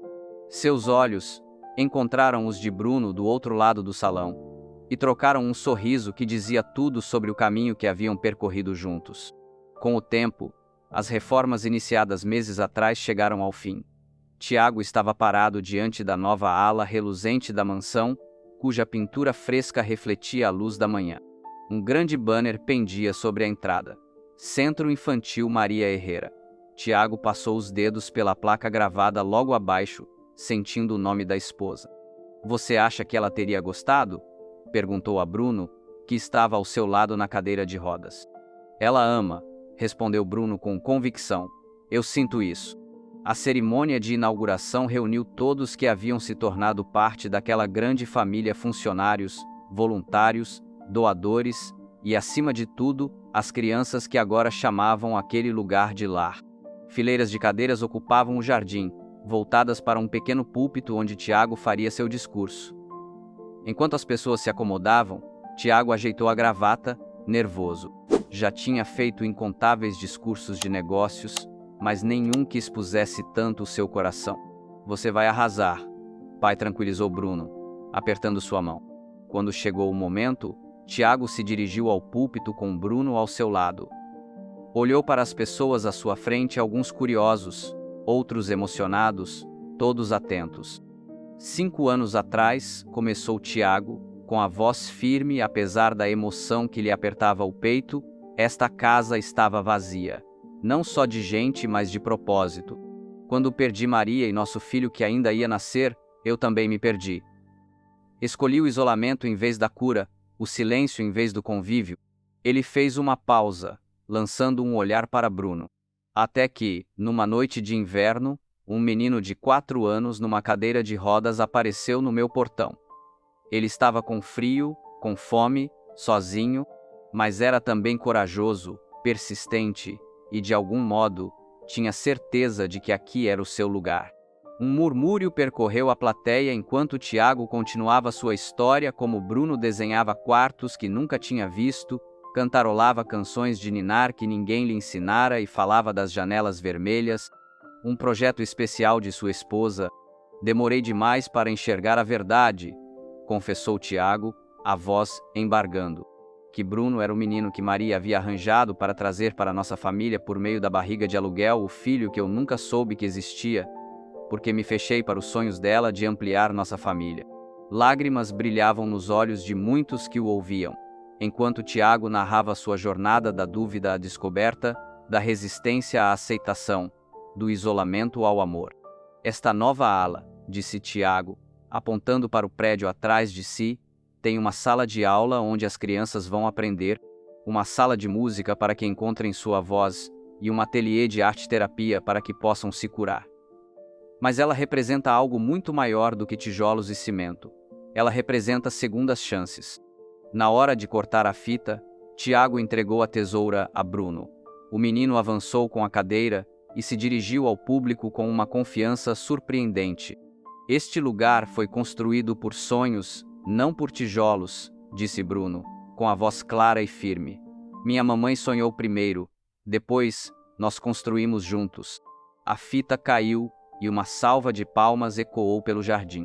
Seus olhos encontraram os de Bruno do outro lado do salão e trocaram um sorriso que dizia tudo sobre o caminho que haviam percorrido juntos. Com o tempo, as reformas iniciadas meses atrás chegaram ao fim. Tiago estava parado diante da nova ala reluzente da mansão, cuja pintura fresca refletia a luz da manhã. Um grande banner pendia sobre a entrada. "Centro Infantil Maria Herrera." Tiago passou os dedos pela placa gravada logo abaixo, sentindo o nome da esposa. "Você acha que ela teria gostado?" perguntou a Bruno, que estava ao seu lado na cadeira de rodas. "Ela ama", respondeu Bruno com convicção. "Eu sinto isso." A cerimônia de inauguração reuniu todos que haviam se tornado parte daquela grande família: funcionários, voluntários, doadores e, acima de tudo, as crianças que agora chamavam aquele lugar de lar. Fileiras de cadeiras ocupavam o jardim, voltadas para um pequeno púlpito onde Tiago faria seu discurso. Enquanto as pessoas se acomodavam, Tiago ajeitou a gravata, nervoso. Já tinha feito incontáveis discursos de negócios, mas nenhum que expusesse tanto o seu coração. "Você vai arrasar", pai tranquilizou Bruno, apertando sua mão. Quando chegou o momento, Tiago se dirigiu ao púlpito com Bruno ao seu lado. Olhou para as pessoas à sua frente, alguns curiosos, outros emocionados, todos atentos. 5 anos atrás, começou Tiago, com a voz firme apesar da emoção que lhe apertava o peito, esta casa estava vazia. Não só de gente, mas de propósito. Quando perdi Maria e nosso filho que ainda ia nascer, eu também me perdi. Escolhi o isolamento em vez da cura, o silêncio em vez do convívio. Ele fez uma pausa, lançando um olhar para Bruno. Até que, numa noite de inverno, um menino de 4 anos numa cadeira de rodas apareceu no meu portão. Ele estava com frio, com fome, sozinho, mas era também corajoso, persistente e, de algum modo, tinha certeza de que aqui era o seu lugar. Um murmúrio percorreu a plateia enquanto Tiago continuava sua história, como Bruno desenhava quartos que nunca tinha visto, cantarolava canções de ninar que ninguém lhe ensinara e falava das janelas vermelhas, um projeto especial de sua esposa. Demorei demais para enxergar a verdade, confessou Tiago, a voz embargando. Que Bruno era o menino que Maria havia arranjado para trazer para nossa família por meio da barriga de aluguel, o filho que eu nunca soube que existia, porque me fechei para os sonhos dela de ampliar nossa família. Lágrimas brilhavam nos olhos de muitos que o ouviam, enquanto Tiago narrava sua jornada da dúvida à descoberta, da resistência à aceitação, do isolamento ao amor. Esta nova ala, disse Tiago, apontando para o prédio atrás de si, tem uma sala de aula onde as crianças vão aprender, uma sala de música para que encontrem sua voz e um ateliê de arte-terapia para que possam se curar. Mas ela representa algo muito maior do que tijolos e cimento. Ela representa segundas chances. Na hora de cortar a fita, Tiago entregou a tesoura a Bruno. O menino avançou com a cadeira e se dirigiu ao público com uma confiança surpreendente. Este lugar foi construído por sonhos, não por tijolos, disse Bruno, com a voz clara e firme. Minha mamãe sonhou primeiro, depois nós construímos juntos. A fita caiu e uma salva de palmas ecoou pelo jardim.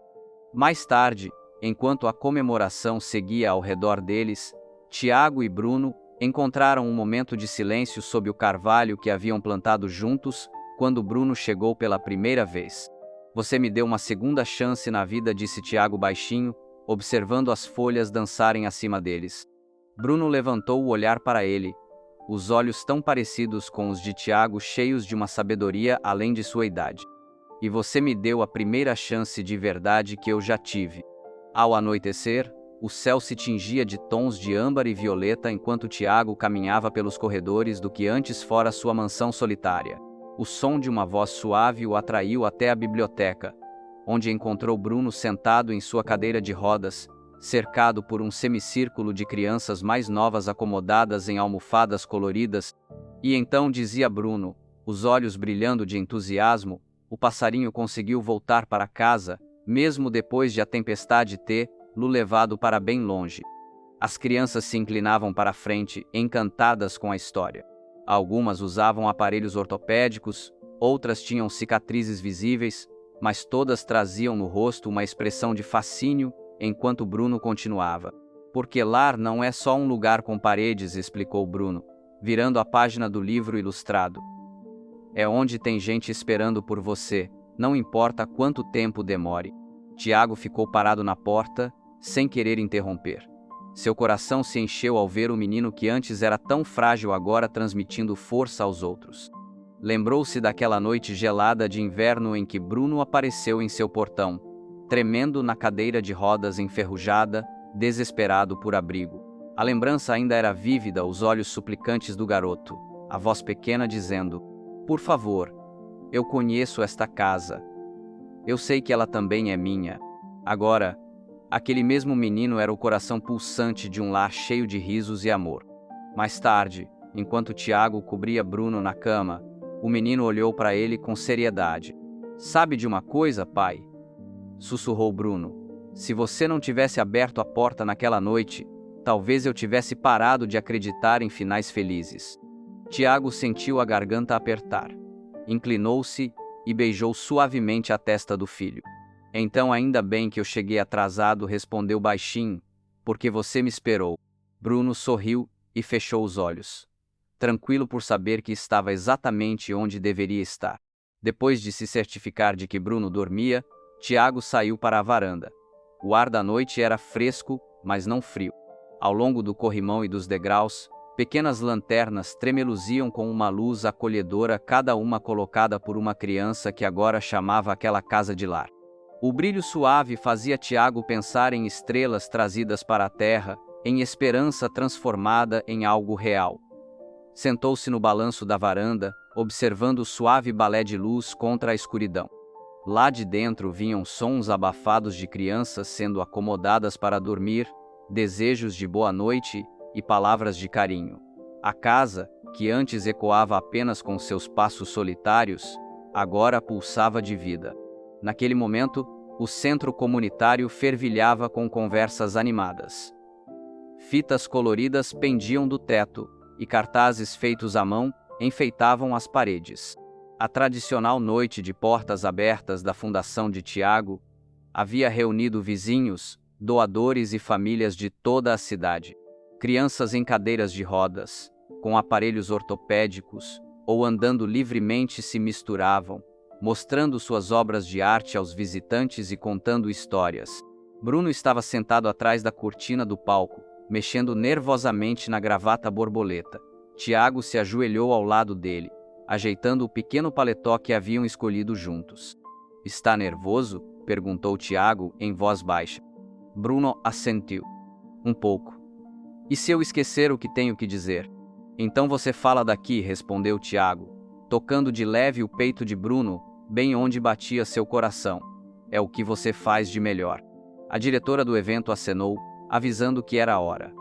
Mais tarde, enquanto a comemoração seguia ao redor deles, Tiago e Bruno encontraram um momento de silêncio sob o carvalho que haviam plantado juntos quando Bruno chegou pela primeira vez. Você me deu uma segunda chance na vida, disse Tiago baixinho, observando as folhas dançarem acima deles. Bruno levantou o olhar para ele, os olhos tão parecidos com os de Tiago, cheios de uma sabedoria além de sua idade. E você me deu a primeira chance de verdade que eu já tive. Ao anoitecer, o céu se tingia de tons de âmbar e violeta enquanto Tiago caminhava pelos corredores do que antes fora sua mansão solitária. O som de uma voz suave o atraiu até a biblioteca, onde encontrou Bruno sentado em sua cadeira de rodas, cercado por um semicírculo de crianças mais novas acomodadas em almofadas coloridas. E então, dizia Bruno, os olhos brilhando de entusiasmo, o passarinho conseguiu voltar para casa, mesmo depois de a tempestade ter-lo levado para bem longe. As crianças se inclinavam para a frente, encantadas com a história. Algumas usavam aparelhos ortopédicos, outras tinham cicatrizes visíveis, mas todas traziam no rosto uma expressão de fascínio, enquanto Bruno continuava. Porque lar não é só um lugar com paredes, explicou Bruno, virando a página do livro ilustrado. É onde tem gente esperando por você, não importa quanto tempo demore. Tiago ficou parado na porta, sem querer interromper. Seu coração se encheu ao ver o menino que antes era tão frágil agora transmitindo força aos outros. Lembrou-se daquela noite gelada de inverno em que Bruno apareceu em seu portão, tremendo na cadeira de rodas enferrujada, desesperado por abrigo. A lembrança ainda era vívida, os olhos suplicantes do garoto, a voz pequena dizendo: "Por favor, eu conheço esta casa. Eu sei que ela também é minha." Agora, aquele mesmo menino era o coração pulsante de um lar cheio de risos e amor. Mais tarde, enquanto Tiago cobria Bruno na cama, o menino olhou para ele com seriedade. "Sabe de uma coisa, pai?" sussurrou Bruno. "Se você não tivesse aberto a porta naquela noite, talvez eu tivesse parado de acreditar em finais felizes." Tiago sentiu a garganta apertar. Inclinou-se e beijou suavemente a testa do filho. "Então ainda bem que eu cheguei atrasado", respondeu baixinho, "porque você me esperou." Bruno sorriu e fechou os olhos, tranquilo por saber que estava exatamente onde deveria estar. Depois de se certificar de que Bruno dormia, Tiago saiu para a varanda. O ar da noite era fresco, mas não frio. Ao longo do corrimão e dos degraus, pequenas lanternas tremeluziam com uma luz acolhedora, cada uma colocada por uma criança que agora chamava aquela casa de lar. O brilho suave fazia Tiago pensar em estrelas trazidas para a terra, em esperança transformada em algo real. Sentou-se no balanço da varanda, observando o suave balé de luz contra a escuridão. Lá de dentro vinham sons abafados de crianças sendo acomodadas para dormir, desejos de boa noite e palavras de carinho. A casa, que antes ecoava apenas com seus passos solitários, agora pulsava de vida. Naquele momento, o centro comunitário fervilhava com conversas animadas. Fitas coloridas pendiam do teto e cartazes feitos à mão enfeitavam as paredes. A tradicional noite de portas abertas da Fundação de Tiago havia reunido vizinhos, doadores e famílias de toda a cidade. Crianças em cadeiras de rodas, com aparelhos ortopédicos ou andando livremente se misturavam, mostrando suas obras de arte aos visitantes e contando histórias. Bruno estava sentado atrás da cortina do palco, mexendo nervosamente na gravata borboleta. Tiago se ajoelhou ao lado dele, ajeitando o pequeno paletó que haviam escolhido juntos. "Está nervoso?" perguntou Tiago em voz baixa. Bruno assentiu. "Um pouco." "E se eu esquecer o que tenho que dizer?" "Então você fala daqui", respondeu Tiago, tocando de leve o peito de Bruno, bem onde batia seu coração. "É o que você faz de melhor." A diretora do evento acenou, avisando que era a hora.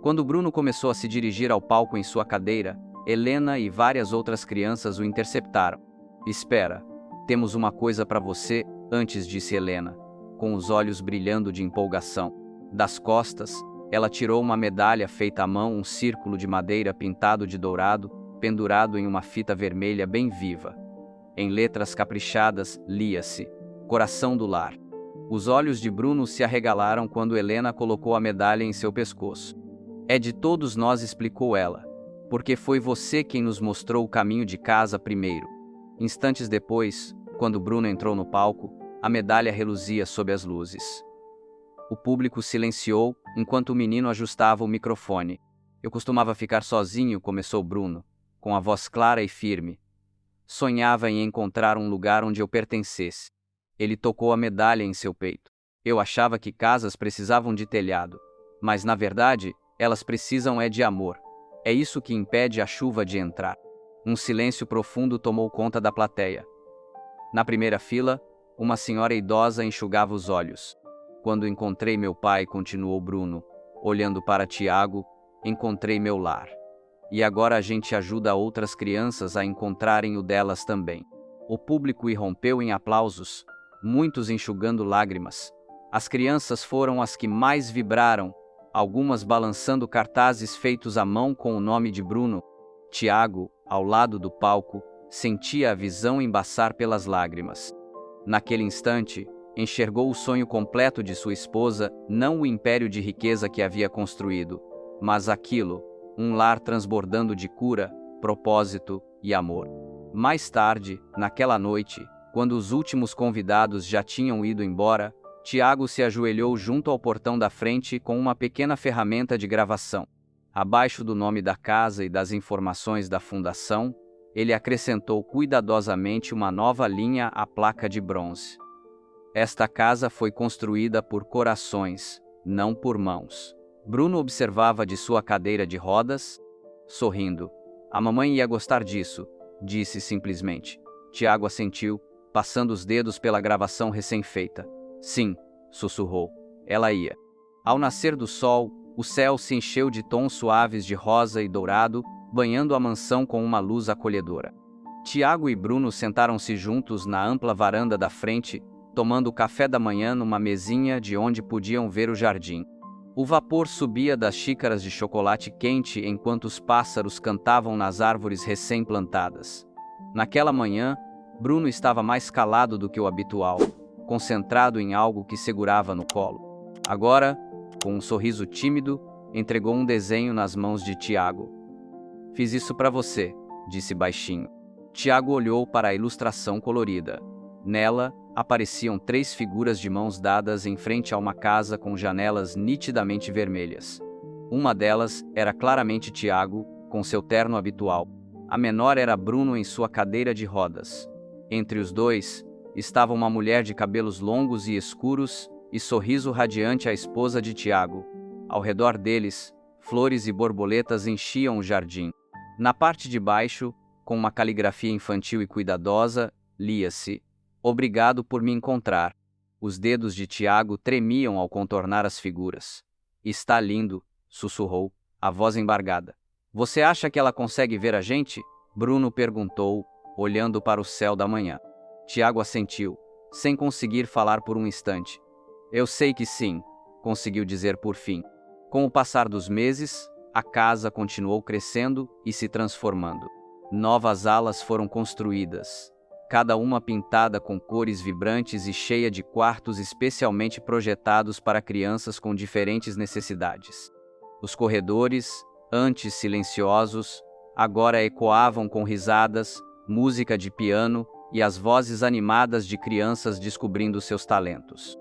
Quando Bruno começou a se dirigir ao palco em sua cadeira, Helena e várias outras crianças o interceptaram. "Espera, temos uma coisa para você antes", disse Helena, com os olhos brilhando de empolgação. Das costas, ela tirou uma medalha feita à mão, um círculo de madeira pintado de dourado, pendurado em uma fita vermelha bem viva. Em letras caprichadas, lia-se: "Coração do Lar." Os olhos de Bruno se arregalaram quando Helena colocou a medalha em seu pescoço. "É de todos nós", explicou ela, "porque foi você quem nos mostrou o caminho de casa primeiro." Instantes depois, quando Bruno entrou no palco, a medalha reluzia sob as luzes. O público silenciou enquanto o menino ajustava o microfone. "Eu costumava ficar sozinho", começou Bruno, com a voz clara e firme. "Sonhava em encontrar um lugar onde eu pertencesse." Ele tocou a medalha em seu peito. "Eu achava que casas precisavam de telhado, mas na verdade, elas precisam de amor. É isso que impede a chuva de entrar." Um silêncio profundo tomou conta da plateia. Na primeira fila, uma senhora idosa enxugava os olhos. "Quando encontrei meu pai", continuou Bruno, olhando para Tiago, "encontrei meu lar. E agora a gente ajuda outras crianças a encontrarem o delas também." O público irrompeu em aplausos, muitos enxugando lágrimas. As crianças foram as que mais vibraram, algumas balançando cartazes feitos à mão com o nome de Bruno. Tiago, ao lado do palco, sentia a visão embaçar pelas lágrimas. Naquele instante, enxergou o sonho completo de sua esposa, não o império de riqueza que havia construído, mas aquilo, um lar transbordando de cura, propósito e amor. Mais tarde, naquela noite, quando os últimos convidados já tinham ido embora, Tiago se ajoelhou junto ao portão da frente com uma pequena ferramenta de gravação. Abaixo do nome da casa e das informações da fundação, ele acrescentou cuidadosamente uma nova linha à placa de bronze. "Esta casa foi construída por corações, não por mãos." Bruno observava de sua cadeira de rodas, sorrindo. "A mamãe ia gostar disso", disse simplesmente. Tiago assentiu, passando os dedos pela gravação recém-feita. "Sim", sussurrou, "ela ia." Ao nascer do sol, o céu se encheu de tons suaves de rosa e dourado, banhando a mansão com uma luz acolhedora. Tiago e Bruno sentaram-se juntos na ampla varanda da frente, tomando café da manhã numa mesinha de onde podiam ver o jardim. O vapor subia das xícaras de chocolate quente enquanto os pássaros cantavam nas árvores recém-plantadas. Naquela manhã, Bruno estava mais calado do que o habitual, concentrado em algo que segurava no colo. Agora, com um sorriso tímido, entregou um desenho nas mãos de Tiago. "Fiz isso para você", disse baixinho. Tiago olhou para a ilustração colorida. Nela, apareciam 3 figuras de mãos dadas em frente a uma casa com janelas nitidamente vermelhas. Uma delas era claramente Tiago, com seu terno habitual. A menor era Bruno em sua cadeira de rodas. Entre os dois, estava uma mulher de cabelos longos e escuros e sorriso radiante, a esposa de Tiago. Ao redor deles, flores e borboletas enchiam o jardim. Na parte de baixo, com uma caligrafia infantil e cuidadosa, lia-se: "Obrigado por me encontrar." Os dedos de Tiago tremiam ao contornar as figuras. "Está lindo", sussurrou, a voz embargada. "Você acha que ela consegue ver a gente?" Bruno perguntou, olhando para o céu da manhã. Tiago assentiu. sem conseguir falar por um instante. Eu sei que sim, conseguiu dizer por fim. Com o passar dos meses, a casa continuou crescendo e se transformando. Novas alas foram construídas, cada uma pintada com cores vibrantes e cheia de quartos especialmente projetados para crianças com diferentes necessidades. Os corredores, antes silenciosos, agora ecoavam com risadas, música de piano e as vozes animadas de crianças descobrindo seus talentos.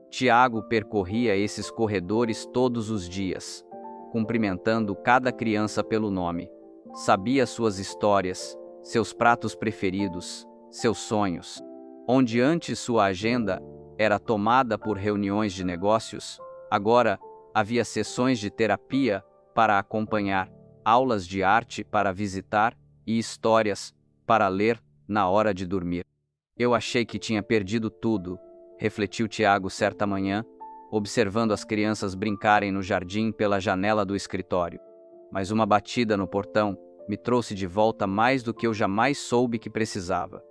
Tiago percorria esses corredores todos os dias, cumprimentando cada criança pelo nome. Sabia suas histórias, seus pratos preferidos, seus sonhos. Onde antes sua agenda era tomada por reuniões de negócios, agora havia sessões de terapia para acompanhar, aulas de arte para visitar e histórias para ler na hora de dormir. Eu achei que tinha perdido tudo, refletiu Tiago certa manhã, observando as crianças brincarem no jardim pela janela do escritório. Mas uma batida no portão me trouxe de volta mais do que eu jamais soube que precisava.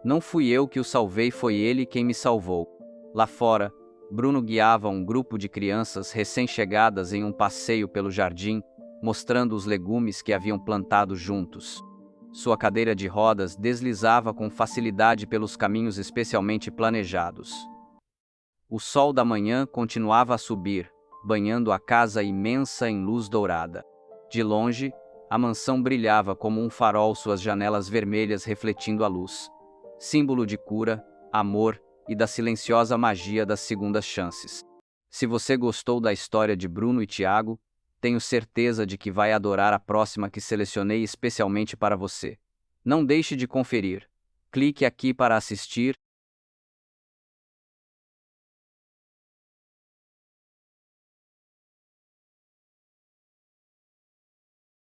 Não fui eu que o salvei, foi ele quem me salvou. Lá fora, Bruno guiava um grupo de crianças recém-chegadas em um passeio pelo jardim, mostrando os legumes que haviam plantado juntos. Sua cadeira de rodas deslizava com facilidade pelos caminhos especialmente planejados. O sol da manhã continuava a subir, banhando a casa imensa em luz dourada. De longe, a mansão brilhava como um farol, suas janelas vermelhas refletindo a luz, símbolo de cura, amor e da silenciosa magia das segundas chances. Se você gostou da história de Bruno e Tiago, tenho certeza de que vai adorar a próxima que selecionei especialmente para você. Não deixe de conferir. Clique aqui para assistir